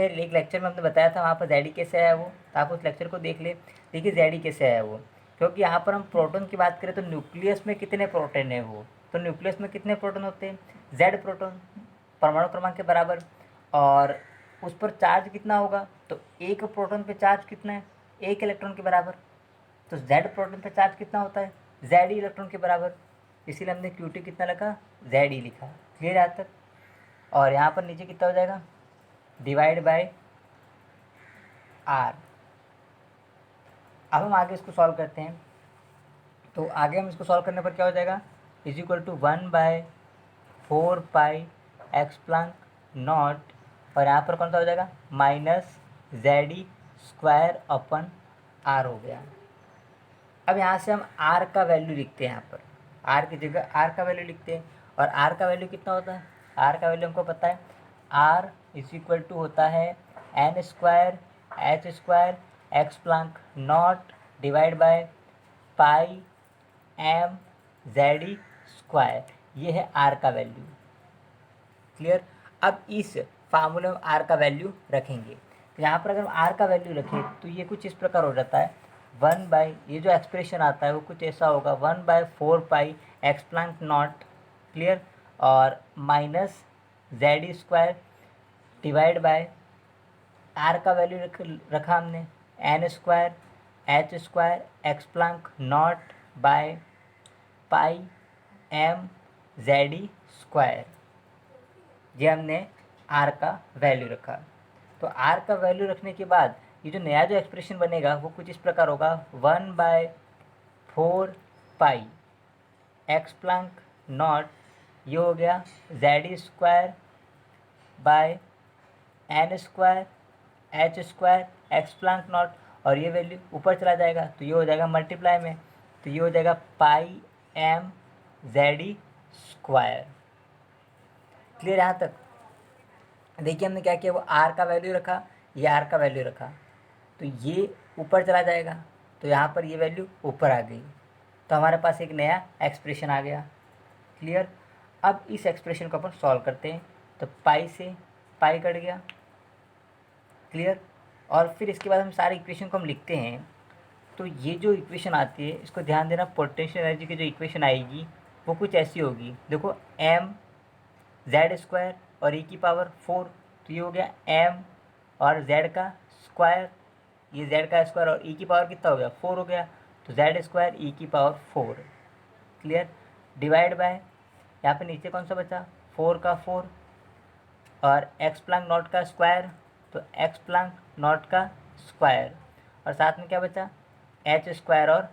एक लेक्चर में हमने बताया था, वहाँ पर Zd कैसे आया वो, तो आप उस लेक्चर को देख ले। देखिए Zd कैसे आया वो, क्योंकि यहाँ पर हम प्रोटॉन की बात करें तो न्यूक्लियस में कितने प्रोटॉन है वो, तो न्यूक्लियस में कितने प्रोटॉन होते हैं, Z प्रोटॉन, परमाणु क्रमांक के बराबर, और उस पर चार्ज कितना होगा, तो एक प्रोटॉन पे चार्ज कितना है, 1 इलेक्ट्रॉन के बराबर। तो Z प्रोटॉन पे चार्ज कितना होता है, Zd इलेक्ट्रॉन के बराबर, इसीलिए हमने Q2 कितना लिखा, Zd लिखा। क्लियर यहाँ तक। और यहाँ पर नीचे कितना हो जाएगा, डिवाइड बाय R। अब हम आगे इसको सॉल्व करते हैं। तो आगे हम इसको सॉल्व करने पर क्या हो जाएगा, is equal to 1/4π epsilon naught, और यहाँ पर कौन सा हो जाएगा, -Zd² अपन R हो गया। अब यहाँ से हम R का वैल्यू लिखते हैं, यहाँ पर R की जगह R का वैल्यू लिखते हैं, और R का वैल्यू कितना होता है, R का वैल्यू हमको पता है, R इज इक्वल टू होता है n² h² epsilon naught divide by pi m Zd²। ये है R का वैल्यू। क्लियर। अब इस फार्मूले में R का वैल्यू रखेंगे, तो यहाँ पर अगर हम R का वैल्यू रखें तो ये कुछ इस प्रकार हो जाता है, ये जो एक्सप्रेशन आता है वो कुछ ऐसा होगा, 1/4π एक्स प्लैंक नॉट, क्लियर, और -Zd² डिवाइड बाय R का वैल्यू रखा हमने n² h² epsilon naught by pi m Zd²। ये हमने R का वैल्यू रखा। तो R का वैल्यू रखने के बाद ये जो नया जो एक्सप्रेशन बनेगा वो कुछ इस प्रकार होगा, 1/4π एक्स प्लैंक नॉट, ये हो गया Zd² bye n² h² epsilon naught, और ये वैल्यू ऊपर चला जाएगा तो ये हो जाएगा मल्टीप्लाई में तो ये हो जाएगा पाई M Z E square. Clear यहाँ तक? देखिए हमने क्या किया, वो आर का वैल्यू रखा, ये आर का वैल्यू रखा, तो ये ऊपर चला जाएगा, तो यहाँ पर ये वैल्यू ऊपर आ गई, तो हमारे पास एक नया एक्सप्रेशन आ गया। क्लियर? अब इस एक्सप्रेशन को अपन सॉल्व करते हैं, तो पाई से पाई कट गया। क्लियर? और फिर इसके बाद हम सारे इक्वेशन को हम लिखते हैं, तो ये जो इक्वेशन आती है इसको ध्यान देना, पोटेंशियल एनर्जी की जो इक्वेशन आएगी वो कुछ ऐसी होगी। देखो एम जेड स्क्वायर और ई की पावर 4, तो ये हो गया एम और जेड का स्क्वायर, ये जेड का स्क्वायर और ई की पावर कितना हो गया 4 हो गया, तो जेड स्क्वायर ई की पावर 4। क्लियर? डिवाइड बाय यहाँ पे नीचे कौन सा बचा, 4 का 4 और एक्स प्लस नॉट का स्क्वायर, तो एक्स प्लस नॉट का स्क्वायर, और साथ में क्या बचा, एच स्क्वायर और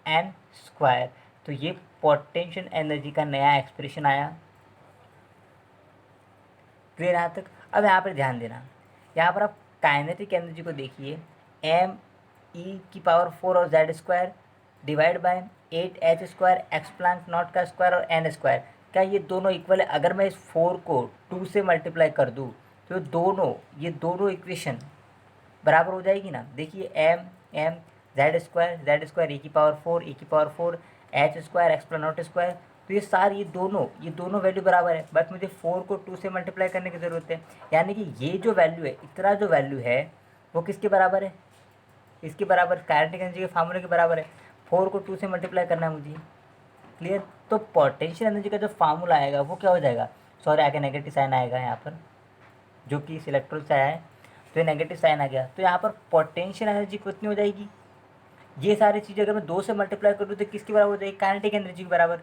एन स्क्वायर। तो ये पोटेंशियल एनर्जी का नया एक्सप्रेशन आया। क्लियर यहाँ तक? अब यहाँ पर ध्यान देना, यहाँ पर आप काइनेटिक एनर्जी को देखिए, एम ई की पावर 4 और Z square divide by 8 H square x plus not का स्क्वायर और एन स्क्वायर। क्या ये दोनों इक्वल है? अगर मैं इस 4 को 2 से मल्टीप्लाई कर दूँ तो ये दोनों इक्वेशन बराबर हो जाएगी ना। देखिए एम एम जेड स्क्वायर ई की पावर 4 ई की power 4 H square x plus naught square, तो ये दोनों वैल्यू बराबर है, बस मुझे 4 को 2 से मल्टीप्लाई करने की ज़रूरत है। यानी कि ये जो वैल्यू है, इतना जो वैल्यू है वो किसके बराबर है, इसके बराबर, काइनेटिक एनर्जी के फार्मूले के बराबर है। 4 को 2 से मल्टीप्लाई करना है मुझे। क्लियर? तो पोटेंशियल एनर्जी का जो फार्मूला आएगा वो क्या हो जाएगा, सॉरी आगे नेगेटिव साइन आएगा यहाँ पर, जो कि इस इलेक्ट्रॉन से आया है, तो ये नेगेटिव साइन आ गया, तो यहाँ पर पोटेंशियल एनर्जी कितनी हो जाएगी, ये सारी चीज़ें अगर मैं 2 से मल्टीप्लाई कर दूँ तो किसके बराबर हो जाएगी, काइनेटिक एनर्जी के बराबर।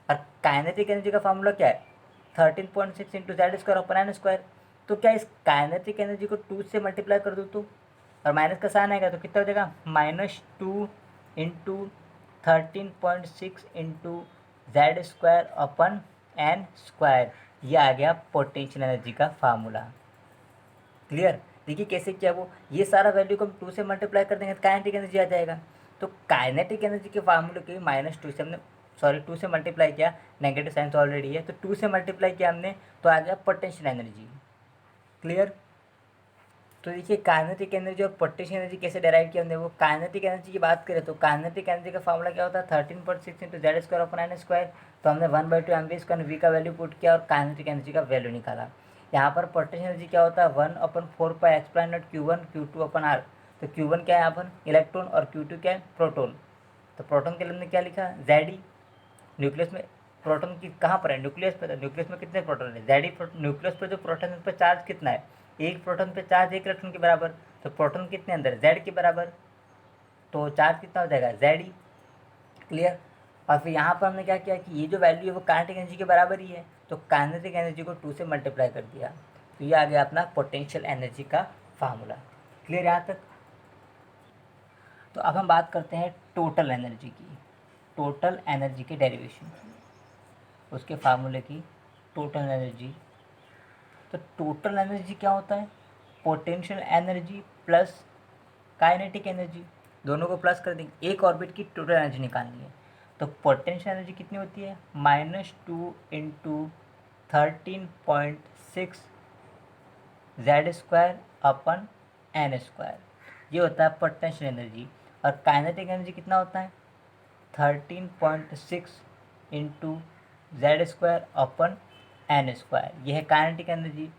और काइनेटिक एनर्जी का फार्मूला क्या है, 13.6 into Z square upon N square. तो क्या इस काइनेटिक एनर्जी को 2 से मल्टीप्लाई कर दूँ तो, और माइनस का साइन आएगा तो कितना हो जाएगा, -2 into 13.6 into Z square upon N square. ये आ गया पोटेंशियल एनर्जी का फार्मूला। क्लियर? देखिए कैसे किया, वो ये सारा वैल्यू को हम 2 से मल्टीप्लाई कर देंगे तो काइनेटिक एनर्जी आ जाएगा। तो काइनेटिक एनर्जी के फार्मूले के -2 से हमने, सॉरी 2 से मल्टीप्लाई किया, नेगेटिव साइन तो ऑलरेडी है, तो 2 से मल्टीप्लाई किया हमने तो आ गया पोटेंशियल एनर्जी। क्लियर? तो देखिए काइनेटिक एनर्जी और पोटेंशियल एनर्जी कैसे डेराइव किया हमने। वो काइनेटिक एनर्जी की बात करें तो काइनेटिक एनर्जी का फार्मूला क्या होता है, 13.6 into Z square upon N square. तो हमने 1/2 mv स्क्वायर वी का वैल्यू पुट किया और काइनेटिक एनर्जी का वैल्यू निकाला। यहाँ पर पोटेंशियल एनर्जी क्या होता है, 1/4 पाई एक्स plus naught Q1 Q2 upon r. तो Q1 क्या है यहाँ पर इलेक्ट्रॉन और Q2 क्या है प्रोटॉन। तो प्रोटॉन के लिए हमने क्या लिखा, जेड। न्यूक्लियस में प्रोटॉन की कहाँ पर है, न्यूक्लियस पर, न्यूक्लियस में कितने प्रोटॉन है, जेड। न्यूक्लियस पर जो प्रोटॉन है उस पर चार्ज कितना है, एक प्रोटॉन पे चार्ज 1 इलेक्ट्रॉन के बराबर। तो प्रोटॉन कितने अंदर, जेड के बराबर, तो चार्ज कितना हो जाएगा, जेड ई। क्लियर? और फिर यहाँ पर हमने क्या किया कि ये जो वैल्यू है वो काइनेटिक एनर्जी के बराबर ही है, तो काइनेटिक एनर्जी को 2 से मल्टीप्लाई कर दिया, तो ये आ गया अपना पोटेंशियल एनर्जी का फार्मूला। क्लियर यहाँ तक? तो अब हम बात करते हैं टोटल एनर्जी की, टोटल एनर्जी के डेरिवेशन की, उसके फार्मूले की, टोटल एनर्जी। तो टोटल एनर्जी क्या होता है, potential energy plus kinetic energy, दोनों को प्लस कर देंगे, एक ऑर्बिट की टोटल एनर्जी निकालनी है। तो पोटेंशियल एनर्जी कितनी होती है, -2 into 13.6 Z square upon N square, ये होता है पोटेंशियल एनर्जी। और काइनेटिक एनर्जी कितना होता है, 13.6 into Z square upon N square, ये है काइनेटिक एनर्जी।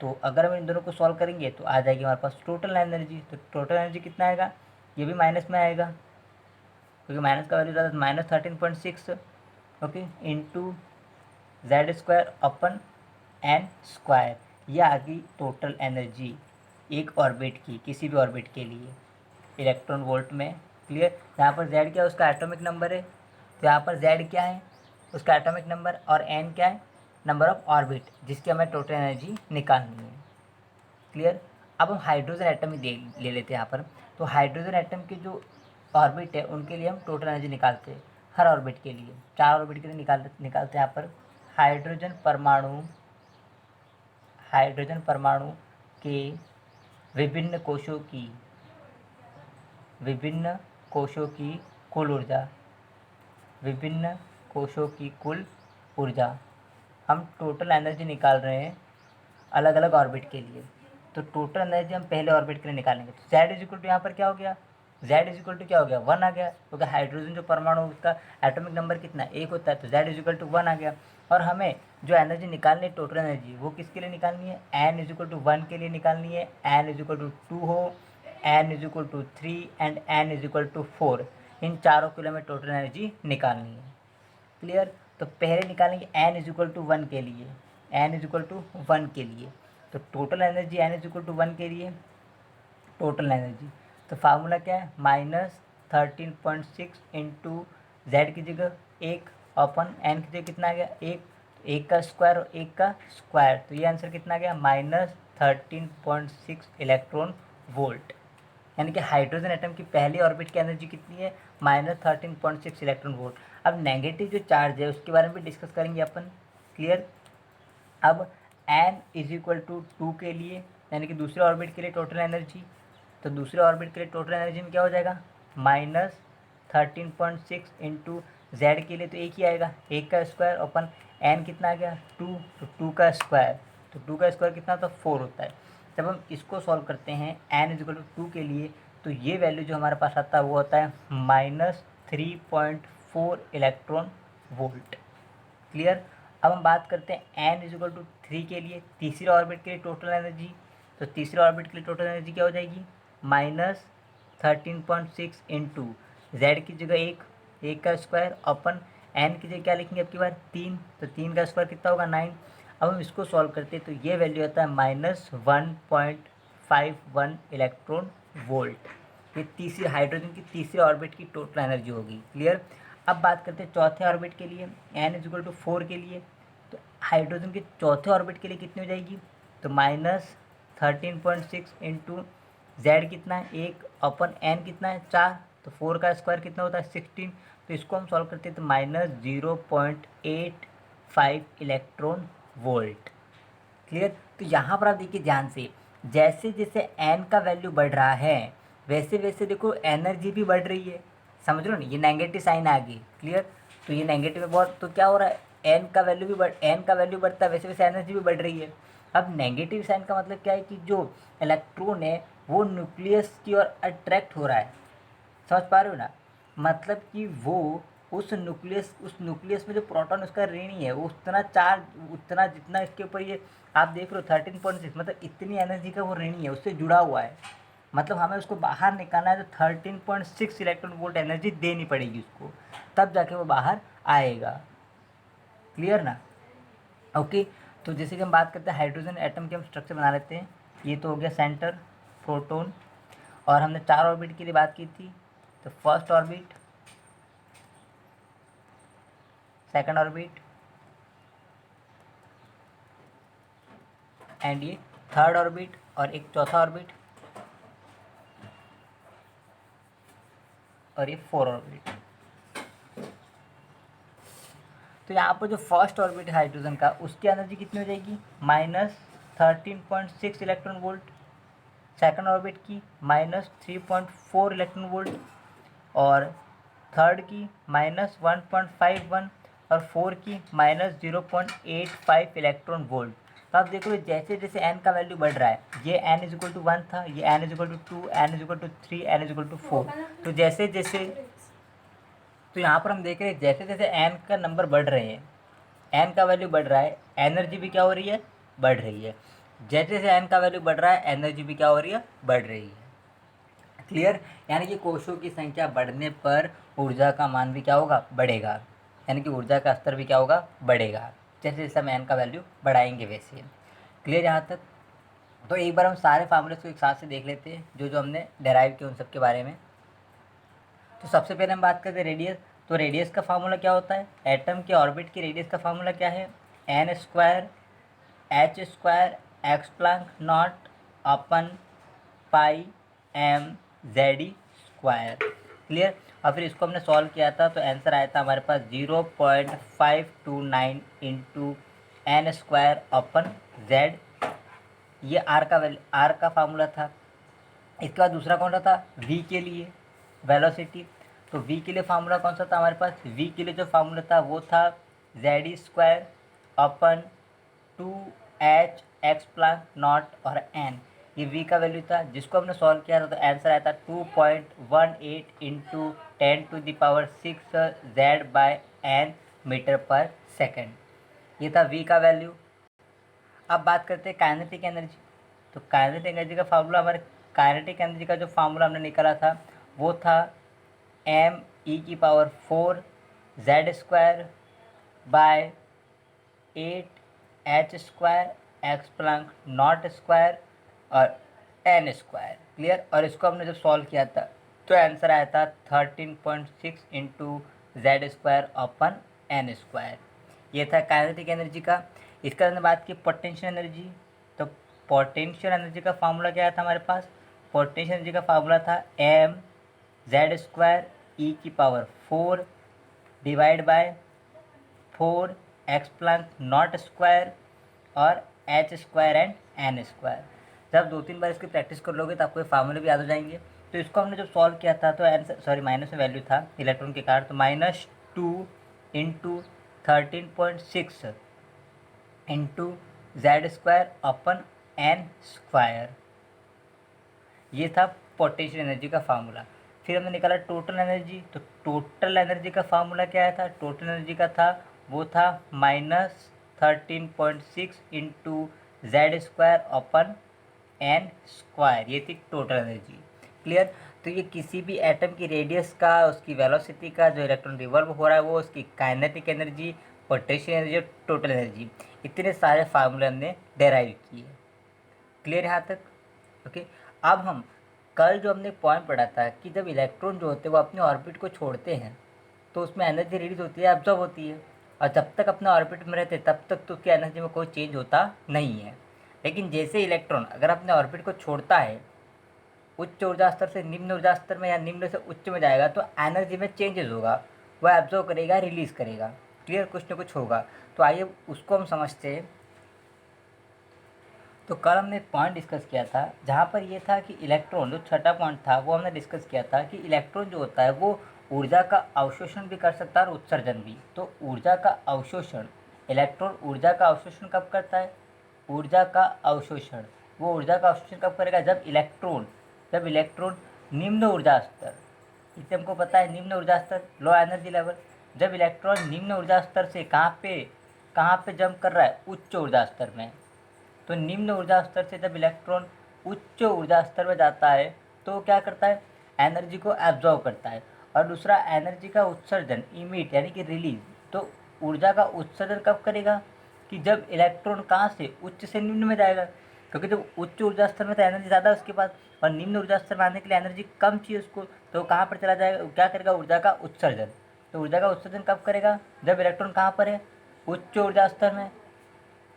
तो अगर हम इन दोनों को सॉल्व करेंगे तो आ जाएगी हमारे पास टोटल एनर्जी। तो टोटल एनर्जी कितना आएगा, ये भी माइनस में आएगा क्योंकि माइनस का वैल्यू ज़्यादा, -13.6 okay into Z square upon N square, ये आ गई टोटल एनर्जी एक ऑर्बिट की, किसी भी ऑर्बिट के लिए इलेक्ट्रॉन वोल्ट में। क्लियर? यहाँ पर जेड क्या है, उसका एटॉमिक नंबर है, तो यहाँ पर जेड क्या है, उसका एटॉमिक नंबर, और एन क्या है, नंबर ऑफ ऑर्बिट जिसकी हमें टोटल एनर्जी निकालनी है। क्लियर? अब हम हाइड्रोजन एटम ही ले लेते हैं यहाँ पर। तो हाइड्रोजन एटम के जो ऑर्बिट है उनके लिए हम टोटल एनर्जी निकालते हैं, हर ऑर्बिट के लिए, 4 ऑर्बिट के लिए निकालते हैं यहाँ पर। हाइड्रोजन परमाणु के विभिन्न कोशों की कुल ऊर्जा विभिन्न कोशों की कुल ऊर्जा। हम टोटल एनर्जी निकाल रहे हैं अलग अलग ऑर्बिट के लिए, तो टोटल एनर्जी हम पहले ऑर्बिट के लिए निकालेंगे। तो Z इज इक्वल टू यहाँ पर क्या हो गया, Z इज इक्वल टू क्या हो गया, 1 आ गया, क्योंकि हाइड्रोजन जो परमाणु उसका एटॉमिक नंबर कितना, 1 होता है, तो Z इज इक्वल टू 1 आ गया। और हमें जो एनर्जी निकालनी है टोटल एनर्जी, वो किसके लिए निकालनी है, N इज इक्वल टू 1 के लिए निकालनी है, N इज इक्वल टू 2 हो, N is equal to 3 and N is equal to 4, इन चारों के लिए हमें टोटल एनर्जी निकालनी है। क्लियर। तो पहले निकालेंगे N इज इक्वल टू 1 के लिए, N इज इक्वल टू 1 के लिए, तो total energy N is equal to 1 के लिए टोटल एनर्जी, तो फार्मूला क्या है, -13.6 इंटू जेड की जगह 1 अपन एन की जगह कितना आ गया, 1, तो 1 का स्क्वायर और 1 का स्क्वायर, तो ये आंसर कितना आ गया, -13.6 इलेक्ट्रॉन वोल्ट। यानी कि हाइड्रोजन एटम की पहली ऑर्बिट की एनर्जी कितनी है, -13.6 इलेक्ट्रॉन वोल्ट। अब नेगेटिव जो चार्ज है उसके बारे में भी डिस्कस करेंगे अपन। क्लियर। अब n इज इक्वल टू 2 के लिए, यानी कि दूसरे ऑर्बिट के लिए टोटल एनर्जी, तो दूसरे ऑर्बिट के लिए टोटल एनर्जी में क्या हो जाएगा, -13.6 इंटू जेड के लिए तो एक ही आएगा, 1 का स्क्वायर, अपन n कितना आ गया 2, तो 2 का स्क्वायर, तो 2 का स्क्वायर कितना होता है 4 होता है। जब हम इसको सॉल्व करते हैं n इज इक्वल टू 2 के लिए, तो ये वैल्यू जो हमारे पास आता है वो होता है -3.4 इलेक्ट्रॉन वोल्ट। क्लियर। अब हम बात करते हैं n इज इक्वल टू 3 के लिए, तीसरे ऑर्बिट के लिए टोटल एनर्जी, तो तीसरे ऑर्बिट के लिए टोटल एनर्जी क्या हो जाएगी, -13.6 इंटू जेड की जगह 1 का स्क्वायर, अपन n की जगह क्या लिखेंगे अब की बार 3, तो 3 का स्क्वायर कितना होगा 9। अब हम इसको सॉल्व करते हैं तो ये वैल्यू आता है -1.51 इलेक्ट्रॉन वोल्ट। ये तीसरी हाइड्रोजन की तीसरी ऑर्बिट की टोटल एनर्जी होगी। क्लियर। अब बात करते हैं चौथे ऑर्बिट के लिए, n इज इक्वल टू 4 के लिए, तो हाइड्रोजन के चौथे ऑर्बिट के लिए कितनी हो जाएगी, तो -13.6 इंटू जेड कितना है 1, अपन n कितना है 4, तो 4 का स्क्वायर कितना होता है 16, तो इसको हम सॉल्व करते हैं तो -0.85 इलेक्ट्रॉन वोल्ट। क्लियर। तो यहाँ पर आप देखिए ध्यान से, जैसे जैसे n का वैल्यू बढ़ रहा है वैसे वैसे देखो एनर्जी भी बढ़ रही है, समझ लो ना, ये नेगेटिव साइन आ गई। क्लियर। तो ये नेगेटिव है बहुत, तो क्या हो रहा है, n का वैल्यू बढ़ता है वैसे वैसे एनर्जी भी बढ़ रही है। अब नेगेटिव साइन का मतलब क्या है कि जो इलेक्ट्रॉन है वो न्यूक्लियस की ओर अट्रैक्ट हो रहा है, समझ पा रहे हो ना, मतलब कि वो उस न्यूक्लियस में जो प्रोटॉन उसका ऋणी है वो उतना चार्ज, उतना जितना इसके ऊपर ये आप देख रहे हो 13.6, मतलब इतनी एनर्जी का वो ऋणी है, उससे जुड़ा हुआ है, मतलब हमें उसको बाहर निकालना है तो 13.6 इलेक्ट्रॉन वोल्ट एनर्जी देनी पड़ेगी उसको, तब जाके वो बाहर आएगा। क्लियर ना। ओके। तो जैसे कि हम बात करते हैं हाइड्रोजन एटम के हम स्ट्रक्चर बना लेते हैं। ये तो हो गया सेंटर, प्रोटॉन, और हमने 4 ऑर्बिट के लिए बात की थी, तो first orbit, second orbit and ये थर्ड ऑर्बिट, और एक चौथा ऑर्बिट, और ये 4 ऑर्बिट। तो यहाँ पर जो फर्स्ट ऑर्बिट है हाइड्रोजन का, उसकी एनर्जी कितनी हो जाएगी, -13.6 इलेक्ट्रॉन वोल्ट, सेकंड ऑर्बिट की -3.4 इलेक्ट्रॉन वोल्ट, और थर्ड की -1.51, और 4 की -0.85 इलेक्ट्रॉन वोल्ट। तो आप देख लो जैसे जैसे n का वैल्यू बढ़ रहा है, ये n इज इक्वल टू 1 था, ये n is equal to 2, n is equal to 3, n is equal to 4, तो जैसे जैसे, तो यहाँ पर हम देख रहे हैं जैसे जैसे n का नंबर बढ़ रहे हैं, n का वैल्यू बढ़ रहा है, एनर्जी भी क्या हो रही है, बढ़ रही है। जैसे जैसे n का वैल्यू बढ़ रहा है एनर्जी भी क्या हो रही है, बढ़ रही है। क्लियर। यानी कि कोशों की संख्या बढ़ने पर ऊर्जा का मान भी क्या होगा, बढ़ेगा, यानी कि ऊर्जा का स्तर भी क्या होगा, बढ़ेगा, जैसे जैसे हम n का वैल्यू बढ़ाएंगे वैसे। क्लियर यहाँ तक। तो एक बार हम सारे फार्मूलेस को एक साथ से देख लेते हैं जो जो हमने डेराइव किए उन सब के बारे में। तो सबसे पहले हम बात करते हैं रेडियस। तो रेडियस का फार्मूला क्या होता है, एटम के ऑर्बिट की रेडियस का फार्मूला क्या है, n square h square epsilon naught upon pi m z square. Clear. और फिर इसको हमने सॉल्व किया था तो आंसर आया था हमारे पास 0.529 into N square upon z, ये आर का फार्मूला था। इसके बाद दूसरा कौन सा था, v के लिए वेलोसिटी, तो v के लिए फार्मूला कौन सा था हमारे पास? v के लिए जो फार्मूला था वो था z² upon 2h x plus naught और n। ये v का वैल्यू था जिसको हमने सॉल्व किया था, तो आंसर आया था 2.18 इंटू 10⁶ z/n मीटर पर सेकेंड। ये था v का वैल्यू। अब बात करते हैं काइनेटिक एनर्जी। तो काइनेटिक एनर्जी का फार्मूला हमारे काइनेटिक एनर्जी का जो फार्मूला हमने निकाला था वो था m⁴ z² बाय 8h² एक्स प्लस नॉट स्क्वायर और n²। क्लियर। और इसको हमने जब सॉल्व किया था तो आंसर आया था 13.6 इंटू z² अपन n²। ये था काइनेटिक एनर्जी का। इसका हमने बात की पोटेंशियल एनर्जी। तो पोटेंशियल एनर्जी का फार्मूला क्या था हमारे पास? पोटेंशियल एनर्जी का फार्मूला था mz²e⁴ divide by 4x plus naught square और h² एंड n²। जब 2-3 बार इसकी प्रैक्टिस कर लोगे तो आपको ये फार्मूले भी याद हो जाएंगे। तो इसको हमने जब सॉल्व किया था तो आंसर माइनस में वैल्यू था इलेक्ट्रॉन के कारण, तो -2 इंटू 13.6 इंटू z² अपन n²। ये था पोटेंशियल एनर्जी का फार्मूला। फिर हमने निकाला टोटल एनर्जी। तो टोटल एनर्जी का फार्मूला क्या था? टोटल एनर्जी का था वो था -13.6 इंटू z² अपन n²। ये थी टोटल एनर्जी। क्लियर। तो ये किसी भी एटम की रेडियस का, उसकी वेलोसिटी का, जो इलेक्ट्रॉन रिवॉल्व हो रहा है वो, उसकी काइनेटिक एनर्जी, पोटेंशियल एनर्जी और टोटल एनर्जी, इतने सारे फार्मूले हमने डेराइव किए। क्लियर यहाँ तक? ओके। अब हम कल जो हमने पॉइंट पढ़ा था कि जब इलेक्ट्रॉन जो होते हैं वो अपने ऑर्बिट को छोड़ते हैं तो उसमें एनर्जी रिलीज होती है, एब्जॉर्ब होती है, और जब तक अपने ऑर्बिट में रहते तब तक तो उसकी एनर्जी में कोई चेंज होता नहीं है। लेकिन जैसे इलेक्ट्रॉन अगर अपने ऑर्बिट को छोड़ता है, उच्च ऊर्जा स्तर से निम्न ऊर्जा स्तर में या निम्न से उच्च में जाएगा, तो एनर्जी में चेंजेस होगा, वह एब्जॉर्ब करेगा, रिलीज करेगा। क्लियर। कुछ ना कुछ होगा। तो आइए उसको हम समझते हैं। तो कल हमने एक पॉइंट डिस्कस किया था जहाँ पर ये था कि इलेक्ट्रॉन, जो छठा पॉइंट था वो हमने डिस्कस किया था कि इलेक्ट्रॉन जो होता है वो ऊर्जा का अवशोषण भी कर सकता है और उत्सर्जन भी। तो ऊर्जा का अवशोषण, इलेक्ट्रॉन ऊर्जा का अवशोषण कब करता है? ऊर्जा का अवशोषण, वो ऊर्जा का अवशोषण कब करेगा? जब इलेक्ट्रॉन निम्न ऊर्जा स्तर, इसे हमको पता है निम्न ऊर्जा स्तर, लो एनर्जी लेवल, जब इलेक्ट्रॉन निम्न ऊर्जा स्तर से कहाँ पे जंप कर रहा है? उच्च ऊर्जा स्तर में। तो निम्न ऊर्जा स्तर से जब इलेक्ट्रॉन उच्च ऊर्जा स्तर में जाता है तो क्या करता है? एनर्जी को एब्जॉर्ब करता है। और दूसरा, एनर्जी का उत्सर्जन, इमिट यानी कि रिलीज। तो ऊर्जा का उत्सर्जन कब करेगा? कि जब इलेक्ट्रॉन कहाँ से उच्च से निम्न में जाएगा, क्योंकि जब उच्च ऊर्जा स्तर में तो एनर्जी ज़्यादा है उसके पास, और निम्न ऊर्जा स्तर में आने के लिए एनर्जी कम चाहिए उसको, तो कहाँ पर चला जाएगा? क्या करेगा? ऊर्जा का उत्सर्जन। तो ऊर्जा का उत्सर्जन कब करेगा? जब इलेक्ट्रॉन कहाँ पर है? उच्च ऊर्जा स्तर में।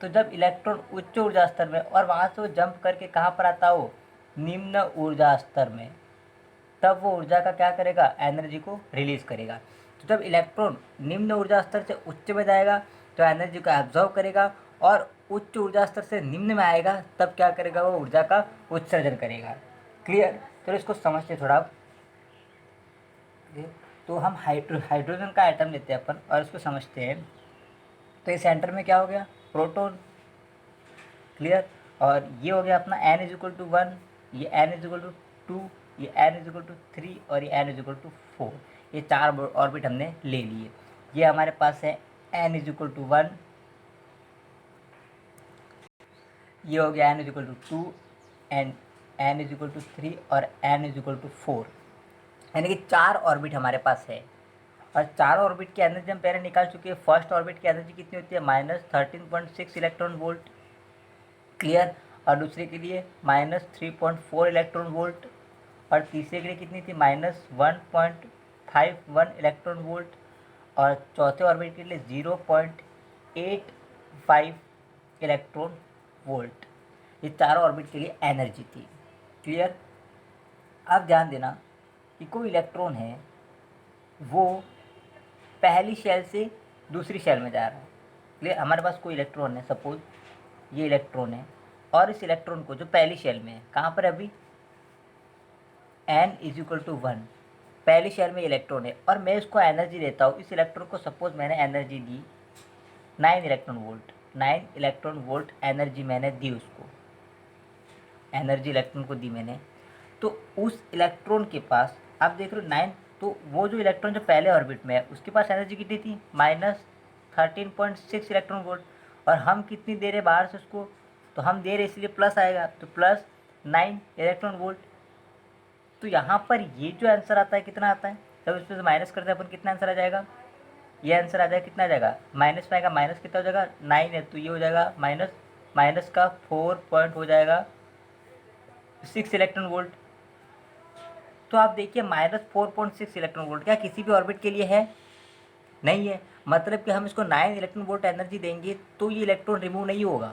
तो जब इलेक्ट्रॉन उच्च ऊर्जा स्तर में और वहाँ से वो जंप करके कहाँ पर आता हो? निम्न ऊर्जा स्तर में, तब वो ऊर्जा का क्या करेगा? एनर्जी को रिलीज करेगा। तो जब इलेक्ट्रॉन निम्न ऊर्जा स्तर से उच्च में जाएगा तो एनर्जी को एब्जॉर्ब करेगा, और उच्च ऊर्जा स्तर से निम्न में आएगा तब क्या करेगा? वो ऊर्जा का उत्सर्जन करेगा। क्लियर। तो इसको समझते थोड़ा आप। तो हम हाइड्रोजन का एटम लेते हैं अपन और इसको समझते हैं। तो इस सेंटर में क्या हो गया? प्रोटॉन। क्लियर। और ये हो गया अपना n=1, ये n=2, ये n=3 और ये n=4। ये 4 ऑर्बिट हमने ले लिए। ये हमारे पास है n=1, ये हो गया n=2 एंड n=3 और n=4, यानी कि 4 ऑर्बिट हमारे पास है। और 4 ऑर्बिट की एनर्जी हम पहले निकाल चुके हैं। फर्स्ट ऑर्बिट की एनर्जी कितनी होती है? -13.6 इलेक्ट्रॉन वोल्ट। क्लियर। और दूसरे के लिए -3.4 इलेक्ट्रॉन वोल्ट, और तीसरे के लिए कितनी थी? -1.51 इलेक्ट्रॉन वोल्ट, और चौथे ऑर्बिट के लिए 0.85 इलेक्ट्रॉन वोल्ट। ये चारों ऑर्बिट के लिए एनर्जी थी। क्लियर। अब ध्यान देना कि कोई इलेक्ट्रॉन है वो पहली शेल से दूसरी शेल में जा रहा है। क्लियर। हमारे पास कोई इलेक्ट्रॉन है, सपोज ये इलेक्ट्रॉन है, और इस इलेक्ट्रॉन को जो पहली शेल में है, कहाँ पर अभी? n=1, पहली शेल में इलेक्ट्रॉन है और मैं इसको एनर्जी देता हूँ। इस इलेक्ट्रॉन को सपोज मैंने एनर्जी दी 9 electron volt, 9 electron volt energy मैंने दी उसको, एनर्जी इलेक्ट्रॉन को दी मैंने। तो उस इलेक्ट्रॉन के पास आप देख रहे हो 9, तो वो जो इलेक्ट्रॉन जो पहले ऑर्बिट में है उसके पास एनर्जी कितनी थी, -13.6 इलेक्ट्रॉन वोल्ट, और हम कितनी दे रहे बाहर से उसको, तो हम दे रहे इसलिए प्लस आएगा, तो +9 इलेक्ट्रॉन वोल्ट। तो यहाँ पर ये जो आंसर आता है कितना आता है, जब इसमें से माइनस करते हैं अपन कितना आंसर आ जाएगा, ये आंसर आ जाएगा, कितना आ जाएगा, माइनस में आएगा, माइनस कितना हो जाएगा 9 है, तो ये हो जाएगा माइनस, माइनस का 4 पॉइंट हो जाएगा 6 इलेक्ट्रॉन वोल्ट। तो आप देखिए -4.6 इलेक्ट्रॉन वोल्ट क्या किसी भी ऑर्बिट के लिए है, नहीं है। मतलब कि हम इसको 9 इलेक्ट्रॉन वोल्ट एनर्जी देंगे तो ये इलेक्ट्रॉन रिमूव नहीं होगा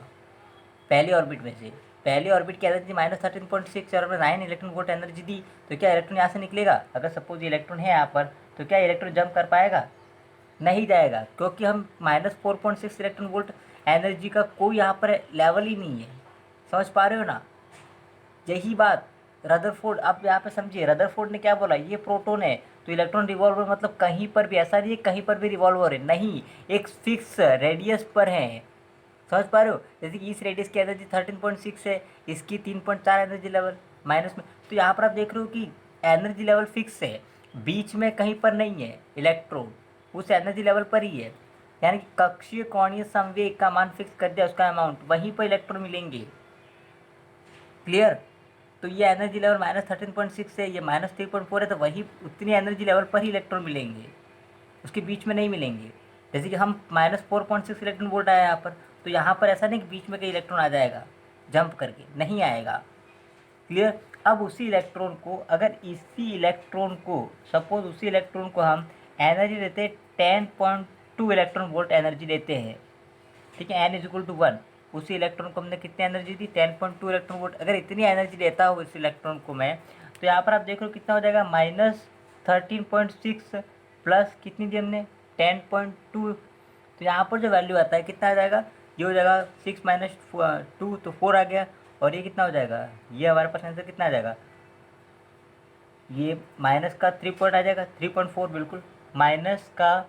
पहले ऑर्बिट में से। पहले ऑर्बिट की एनर्जी -13.6 और 9 इलेक्ट्रॉन वोल्ट एनर्जी दी, तो क्या इलेक्ट्रॉन यहाँ से निकलेगा, अगर सपोज ये इलेक्ट्रॉन है यहाँ पर, तो क्या इलेक्ट्रॉन जंप कर पाएगा, नहीं जाएगा, क्योंकि हम -4.6 इलेक्ट्रॉन वोल्ट एनर्जी का कोई यहाँ पर लेवल ही नहीं है। समझ पा रहे हो ना, यही बात रदरफोर्ड, आप यहाँ पे समझिए, रदरफोर्ड ने क्या बोला, ये प्रोटॉन है तो इलेक्ट्रॉन रिवॉल्वर, मतलब कहीं पर भी ऐसा नहीं है कहीं पर भी रिवॉल्वर है, नहीं, एक फिक्स रेडियस पर है। समझ पा रहे हो, जैसे कि इस रेडियस की एनर्जी 13.6 है, इसकी 3.4 एनर्जी लेवल माइनस में, तो यहाँ पर आप देख रहे हो कि एनर्जी लेवल फिक्स है, बीच में कहीं पर नहीं है इलेक्ट्रॉन, उस एनर्जी लेवल पर ही है। यानी कि कक्षीय कोणीय संवेग का मान फिक्स कर दिया, उसका अमाउंट, वहीं पर इलेक्ट्रॉन मिलेंगे। क्लियर, तो ये एनर्जी लेवल -13.6 है, ये -3.4 है, तो वही उतनी एनर्जी लेवल पर ही इलेक्ट्रॉन मिलेंगे, उसके बीच में नहीं मिलेंगे। जैसे कि हम -4.6 इलेक्ट्रॉन वोल्ट आया यहाँ पर, तो यहाँ पर ऐसा नहीं कि बीच में कहीं इलेक्ट्रॉन आ जाएगा जंप करके, नहीं आएगा। क्लियर, अब उसी इलेक्ट्रॉन को, अगर इसी इलेक्ट्रॉन को सपोज उसी इलेक्ट्रॉन को हम एनर्जी देते हैं 10.2 इलेक्ट्रॉन वोल्ट एनर्जी देते हैं, ठीक है, n=1, उसी इलेक्ट्रॉन को हमने कितनी एनर्जी दी 10.2 इलेक्ट्रॉन वोल्ट, अगर इतनी एनर्जी देता हूँ इस इलेक्ट्रॉन को मैं, तो यहाँ पर आप देख रहे हो कितना हो जाएगा, -13.6 प्लस कितनी दी हमने 10.2, तो यहाँ पर जो वैल्यू आता है कितना आ जाएगा, ये हो जाएगा 6 - 2 तो 4 आ गया, और ये कितना हो जाएगा, ये हमारे पास आंसर कितना आ जाएगा, ये माइनस का 3 पॉइंट आ जाएगा, 3.4 बिल्कुल, माइनस का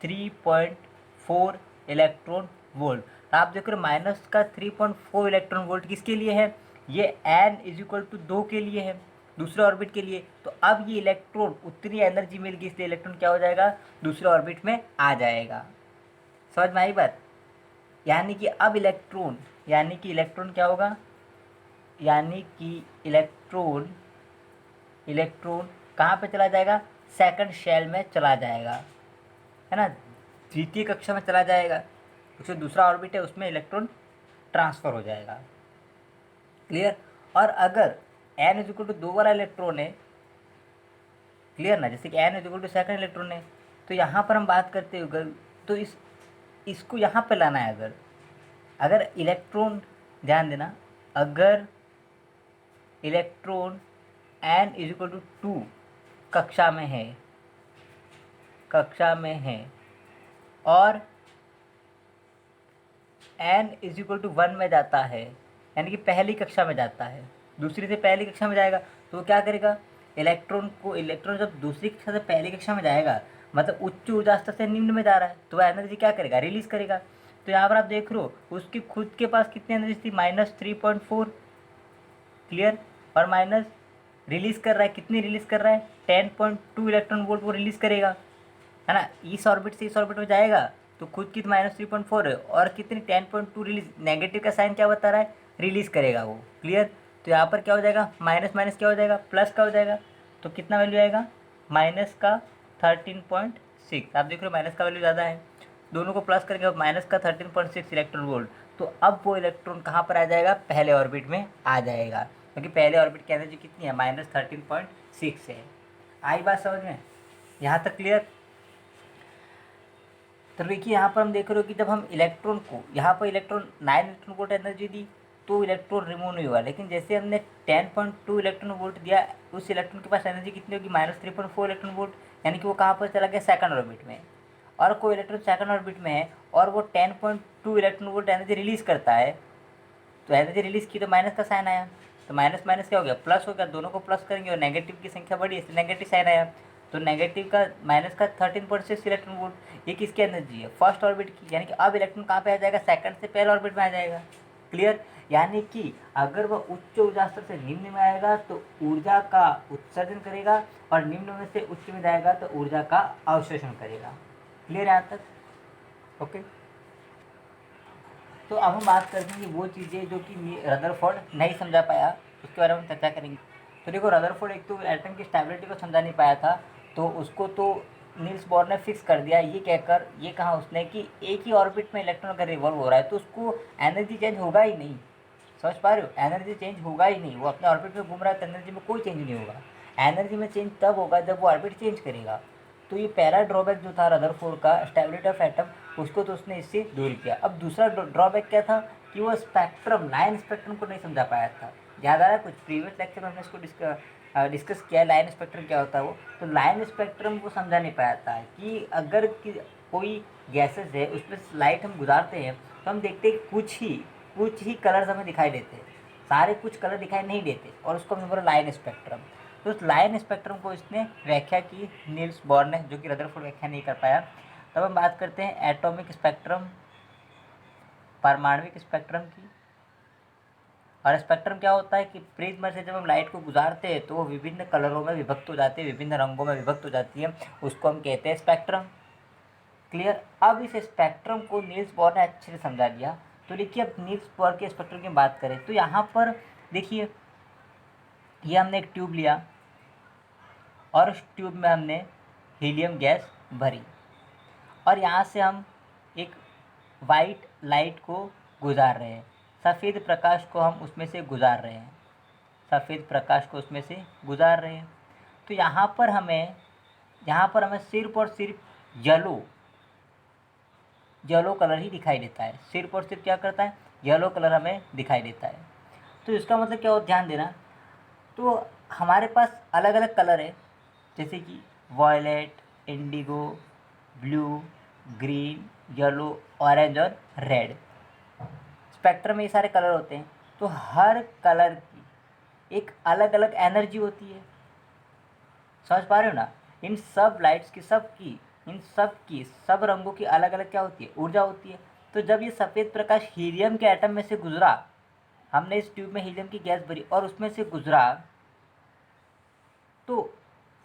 3.4 इलेक्ट्रॉन वोल्ट। तो आप देख रहे हो माइनस का 3.4 इलेक्ट्रॉन वोल्ट किसके लिए है, ये n=2 के लिए है, दूसरे ऑर्बिट के लिए। तो अब ये इलेक्ट्रॉन उतनी एनर्जी मिल गई, इसलिए इलेक्ट्रॉन क्या हो जाएगा, दूसरे ऑर्बिट में आ जाएगा। समझ में आई बात, यानी कि अब इलेक्ट्रॉन, यानी कि इलेक्ट्रॉन क्या होगा, यानी कि इलेक्ट्रॉन कहाँ पे चला जाएगा, सेकंड शेल में चला जाएगा, है ना, द्वितीय कक्षा में चला जाएगा, उससे दूसरा ऑर्बिट है उसमें इलेक्ट्रॉन ट्रांसफ़र हो जाएगा। क्लियर, और अगर n=2 वाला इलेक्ट्रॉन है, क्लियर ना, जैसे कि n सेकंड इलेक्ट्रॉन है, तो यहाँ पर हम बात करते हो, तो इसको यहाँ पे लाना है, अगर इलेक्ट्रॉन, ध्यान देना, अगर इलेक्ट्रॉन n=2 कक्षा में है और n=1 में जाता है, यानी कि पहली कक्षा में जाता है, दूसरी से पहली कक्षा में जाएगा, तो वो क्या करेगा, इलेक्ट्रॉन जब दूसरी कक्षा से पहली कक्षा में जाएगा, मतलब उच्च ऊर्जा स्तर से निम्न में जा रहा है, तो वह एनर्जी क्या करेगा, रिलीज़ करेगा। तो यहाँ पर आप देख रहे हो उसकी खुद के पास कितनी एनर्जी थी, -3.4, क्लियर, और माइनस रिलीज़ कर रहा है, कितनी रिलीज़ कर रहा है, 10.2 इलेक्ट्रॉन वोल्ट वो रिलीज़ करेगा, है ना, इस ऑर्बिट से इस ऑर्बिट में जाएगा, तो खुद की -3.4 है, और कितनी 10.2 रिलीज, नेगेटिव का साइन क्या बता रहा है, रिलीज़ करेगा वो। क्लियर, तो यहाँ पर क्या हो जाएगा, माइनस माइनस क्या हो जाएगा, प्लस का हो जाएगा, तो कितना वैल्यू आएगा, माइनस का 13.6, आप देख रहे हो माइनस का वैल्यू ज़्यादा है, दोनों को प्लस करके माइनस का 13.6 इलेक्ट्रॉन वोल्ट, तो अब वो इलेक्ट्रॉन कहाँ पर आ जाएगा, पहले ऑर्बिट में आ जाएगा, क्योंकि पहले ऑर्बिट की एनर्जी कितनी है, -13.6 है। आई बात समझ में, यहाँ तक क्लियर। तो देखिए यहाँ पर हम देख रहे हो कि जब हम इलेक्ट्रॉन को, यहाँ पर इलेक्ट्रॉन 9 इलेक्ट्रॉन वोल्ट एनर्जी दी तो इलेक्ट्रॉन रिमूव नहीं हुआ, लेकिन जैसे हमने 10.2 इलेक्ट्रॉन वोल्ट दिया, उस इलेक्ट्रॉन के पास एनर्जी कितनी होगी, -3.4 इलेक्ट्रॉन वोल्ट, यानी कि वो कहाँ पर चला गया, सेकंड ऑर्बिट में। और कोई इलेक्ट्रॉन सेकंड ऑर्बिट में है और वो 10.2 इलेक्ट्रॉन वोल्ट एनर्जी रिलीज़ करता है, तो एनर्जी रिलीज़ की तो माइनस का साइन आया, तो माइनस माइनस क्या हो गया, प्लस हो गया, दोनों को प्लस करेंगे और नेगेटिव की संख्या बढ़ी, इसलिए नेगेटिव साइन आया। तो नेगेटिव का माइनस का 13.6 इलेक्ट्रॉन वोल्ट। ये किसकी एनर्जी है? फर्स्ट ऑर्बिट की। यानी कि अब इलेक्ट्रॉन कहाँ पे आ जाएगा? सेकंड से पहले ऑर्बिट में आ जाएगा। क्लियर? यानी कि अगर वह उच्च ऊर्जा स्तर से निम्न में आएगा तो ऊर्जा का उत्सर्जन करेगा, और निम्न में से उच्च में जाएगा तो ऊर्जा का अवशोषण करेगा। क्लियर यहाँ तक? ओके। तो अब हम बात करते हैं कि वो चीज़ें जो कि रदरफोर्ड नहीं समझा पाया, उसके बारे में चर्चा करेंगे। तो देखो, रदरफोर्ड एक तो एटम की स्टेबिलिटी को समझा नहीं पाया था, तो उसको तो नील्स बोर ने फिक्स कर दिया ये कहकर, ये कहा उसने कि एक ही ऑर्बिट में इलेक्ट्रॉन अगर रिवॉल्व हो रहा है तो उसको एनर्जी चेंज होगा ही नहीं। समझ पा रहे हो? एनर्जी चेंज होगा ही नहीं। वो अपने ऑर्बिट में घूम रहा है तो एनर्जी में कोई चेंज नहीं होगा। एनर्जी में चेंज तब होगा जब वो ऑर्बिट चेंज करेगा। तो ये पहला ड्रॉबैक जो था रदरफोर्ड का, स्टेबिलिटी ऑफ एटम, उसको तो उसने इससे दूर किया। अब दूसरा ड्रॉबैक क्या था कि वो स्पेक्ट्रम, लाइन स्पेक्ट्रम को नहीं समझा पाया था। याद आ रहा है? कुछ प्रीवियस लेक्चर में हमने इसको डिस्कस किया, लाइन स्पेक्ट्रम क्या होता है वो। तो लाइन स्पेक्ट्रम को समझा नहीं पाया था कि अगर कोई गैसेस है उसमें लाइट हम गुजारते हैं तो हम देखते हैं कुछ ही कलर्स हमें दिखाई देते हैं, सारे कुछ कलर दिखाई नहीं देते, और उसको हमने बोला लाइन स्पेक्ट्रम। तो उस लाइन स्पेक्ट्रम को इसने व्याख्या की नील्स बोर ने, जो कि रदरफोर्ड व्याख्या नहीं कर पाया। तब हम बात करते हैं एटॉमिक स्पेक्ट्रम, परमाणविक स्पेक्ट्रम की। और स्पेक्ट्रम क्या होता है कि प्रिज्म से जब हम लाइट को गुजारते हैं तो वो विभिन्न कलरों में विभक्त हो जाती है, विभिन्न रंगों में विभक्त हो जाती है, उसको हम कहते हैं स्पेक्ट्रम। क्लियर? अब इस स्पेक्ट्रम को नील्स बोर ने अच्छे से समझा दिया। तो देखिए, अब नील्स बोर के स्पेक्ट्रम की बात करें तो यहाँ पर देखिए, ये हमने एक ट्यूब लिया और उस ट्यूब में हमने हीलियम गैस भरी, और यहाँ से हम एक वाइट लाइट को गुजार रहे हैं, सफ़ेद प्रकाश को हम उसमें से गुजार रहे हैं, सफ़ेद प्रकाश को उसमें से गुजार रहे हैं। तो यहाँ पर हमें सिर्फ और सिर्फ येलो कलर ही दिखाई देता है। सिर्फ और सिर्फ क्या करता है? येलो कलर हमें दिखाई देता है। तो इसका मतलब क्या हो, ध्यान देना। तो हमारे पास अलग अलग कलर है, जैसे कि violet, indigo, blue, green, yellow, orange और रेड। स्पेक्ट्रम में ये सारे कलर होते हैं। तो हर कलर की एक अलग अलग एनर्जी होती है। समझ पा रहे हो ना? इन सब लाइट्स की, सब रंगों की अलग अलग क्या होती है? ऊर्जा होती है। तो जब ये सफ़ेद प्रकाश हीलियम के एटम में से गुजरा, हमने इस ट्यूब में हीलियम की गैस भरी और उसमें से गुजरा, तो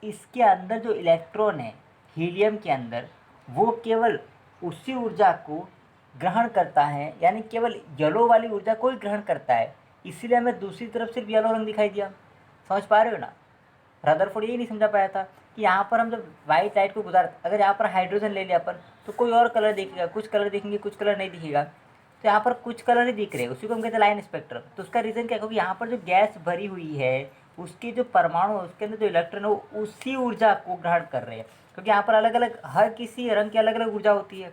इसके अंदर जो इलेक्ट्रॉन है हीलियम के अंदर, वो केवल उसी ऊर्जा को ग्रहण करता है, यानी केवल येलो वाली ऊर्जा को ही ग्रहण करता है। इसीलिए हमें दूसरी तरफ सिर्फ येलो रंग दिखाई दिया। समझ पा रहे हो ना? रदरफोर्ड ये नहीं समझा पाया था कि यहाँ पर हम जब वाइट लाइट को गुजार, अगर यहाँ पर हाइड्रोजन ले लिया अपन तो कोई और कलर दिखेगा, कुछ कलर दिखेंगे, कुछ कलर नहीं दिखेगा। तो यहाँ पर कुछ कलर ही दिख रहे हैं, उसी को हम कहते हैं लाइन स्पेक्ट्रम। तो उसका रीज़न क्या है? क्योंकि यहाँ पर जो गैस भरी हुई है उसके जो परमाणु है, उसके अंदर जो इलेक्ट्रॉन है वो उसी ऊर्जा को ग्रहण कर रहे हैं, क्योंकि यहाँ पर अलग अलग, हर किसी रंग की अलग अलग ऊर्जा होती है,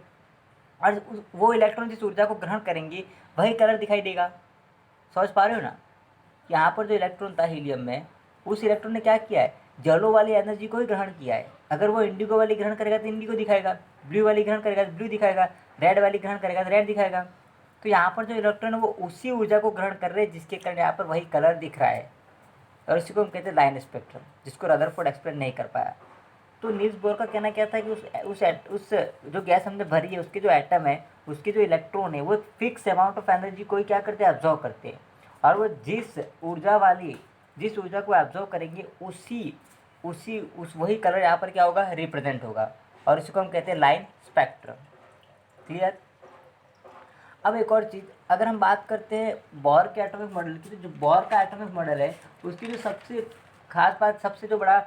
और वो इलेक्ट्रॉन जिस ऊर्जा को ग्रहण करेंगे वही कलर दिखाई देगा। समझ पा रहे हो ना? यहाँ पर जो इलेक्ट्रॉन था हीलियम में, उस इलेक्ट्रॉन ने क्या किया है? येलो वाली एनर्जी को ही ग्रहण किया है। अगर वो इंडिगो वाली ग्रहण करेगा तो इंडिगो दिखाएगा, ब्लू वाली ग्रहण करेगा तो ब्लू दिखाएगा, रेड वाली ग्रहण करेगा तो रेड दिखाएगा। तो यहाँ पर जो इलेक्ट्रॉन है वो उसी ऊर्जा को ग्रहण कर रहे हैं, जिसके कारण यहाँ पर वही कलर दिख रहा है, और इसी को हम कहते हैं लाइन स्पेक्ट्रम, जिसको रदरफोर्ड एक्सप्लेन नहीं कर पाया। तो नील्स बोर का कहना क्या था कि उस जो गैस हमने भरी है उसके जो एटम है, उसके जो इलेक्ट्रॉन है, वो एक फिक्स अमाउंट ऑफ एनर्जी को ही क्या करते हैं? ऑब्जर्व करते हैं, और वो जिस ऊर्जा को ऑब्जर्व करेंगे उस वही कलर यहाँ पर क्या होगा? रिप्रेजेंट होगा, और इसको हम कहते हैं लाइन स्पेक्ट्रम। क्लियर? अब एक और चीज़, अगर हम बात करते हैं बोर के एटॉमिक मॉडल की, तो जो बोर का एटॉमिक मॉडल है उसकी जो सबसे खास बात, सबसे जो बड़ा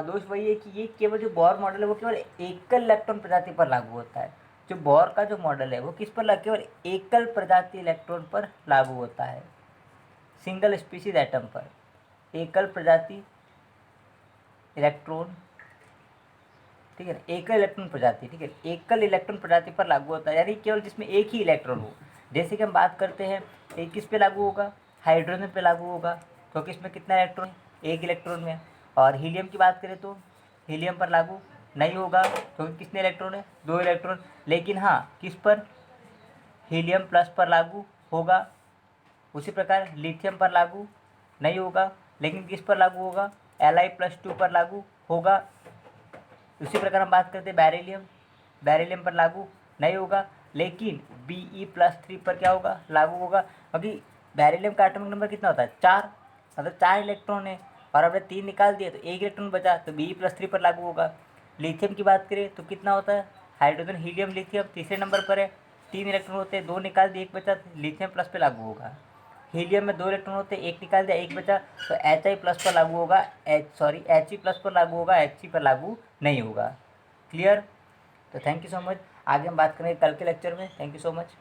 दोष वही है कि ये केवल जो बोर मॉडल है वो केवल एकल इलेक्ट्रॉन प्रजाति पर लागू होता है। जो बोर का जो मॉडल है वो किस पर केवल एकल प्रजाति इलेक्ट्रॉन पर लागू होता है, सिंगल स्पीशीज एटम पर, एकल प्रजाति इलेक्ट्रॉन, ठीक है ना? एकल इलेक्ट्रॉन प्रजाति, ठीक है, एकल इलेक्ट्रॉन प्रजाति पर लागू होता है, यानी केवल जिसमें एक ही इलेक्ट्रॉन हो। जैसे कि हम बात करते हैं, एक किस पे लागू होगा? हाइड्रोजन पे लागू होगा, क्योंकि इसमें कितना इलेक्ट्रॉन है? एक इलेक्ट्रॉन में। और हीलियम की बात करें तो हीलियम पर लागू नहीं होगा, क्योंकि कितने इलेक्ट्रॉन है? दो इलेक्ट्रॉन। लेकिन हाँ, किस पर? हीलियम प्लस पर लागू होगा। उसी प्रकार लिथियम पर लागू नहीं होगा, लेकिन किस पर लागू होगा? Li+2 पर लागू होगा। उसी प्रकार हम बात करते हैं बेरिलियम, बेरिलियम पर लागू नहीं होगा, लेकिन Be+3 पर क्या होगा, लागू होगा, क्योंकि बेरिलियम का एटॉमिक नंबर कितना होता है, 4, मतलब 4 इलेक्ट्रॉन है और हमने 3 निकाल दिए तो 1 इलेक्ट्रॉन बचा, तो Be+3 पर लागू होगा। लिथियम की बात करें तो कितना होता है, हाइड्रोजन हीलियम लिथियम तीसरे नंबर पर है, 3 इलेक्ट्रॉन होते हैं, 2 निकाल दिए 1 बचा, लिथियम प्लस पे लागू होगा। हीलियम में 2 इलेक्ट्रॉन होते हैं, 1 निकाल दिया 1 बचा, तो Hi+ पर लागू होगा, He+ पर लागू होगा, He पर लागू नहीं होगा। क्लियर? तो थैंक यू सो मच। आगे हम बात करेंगे कल के लेक्चर में। Thank you so much.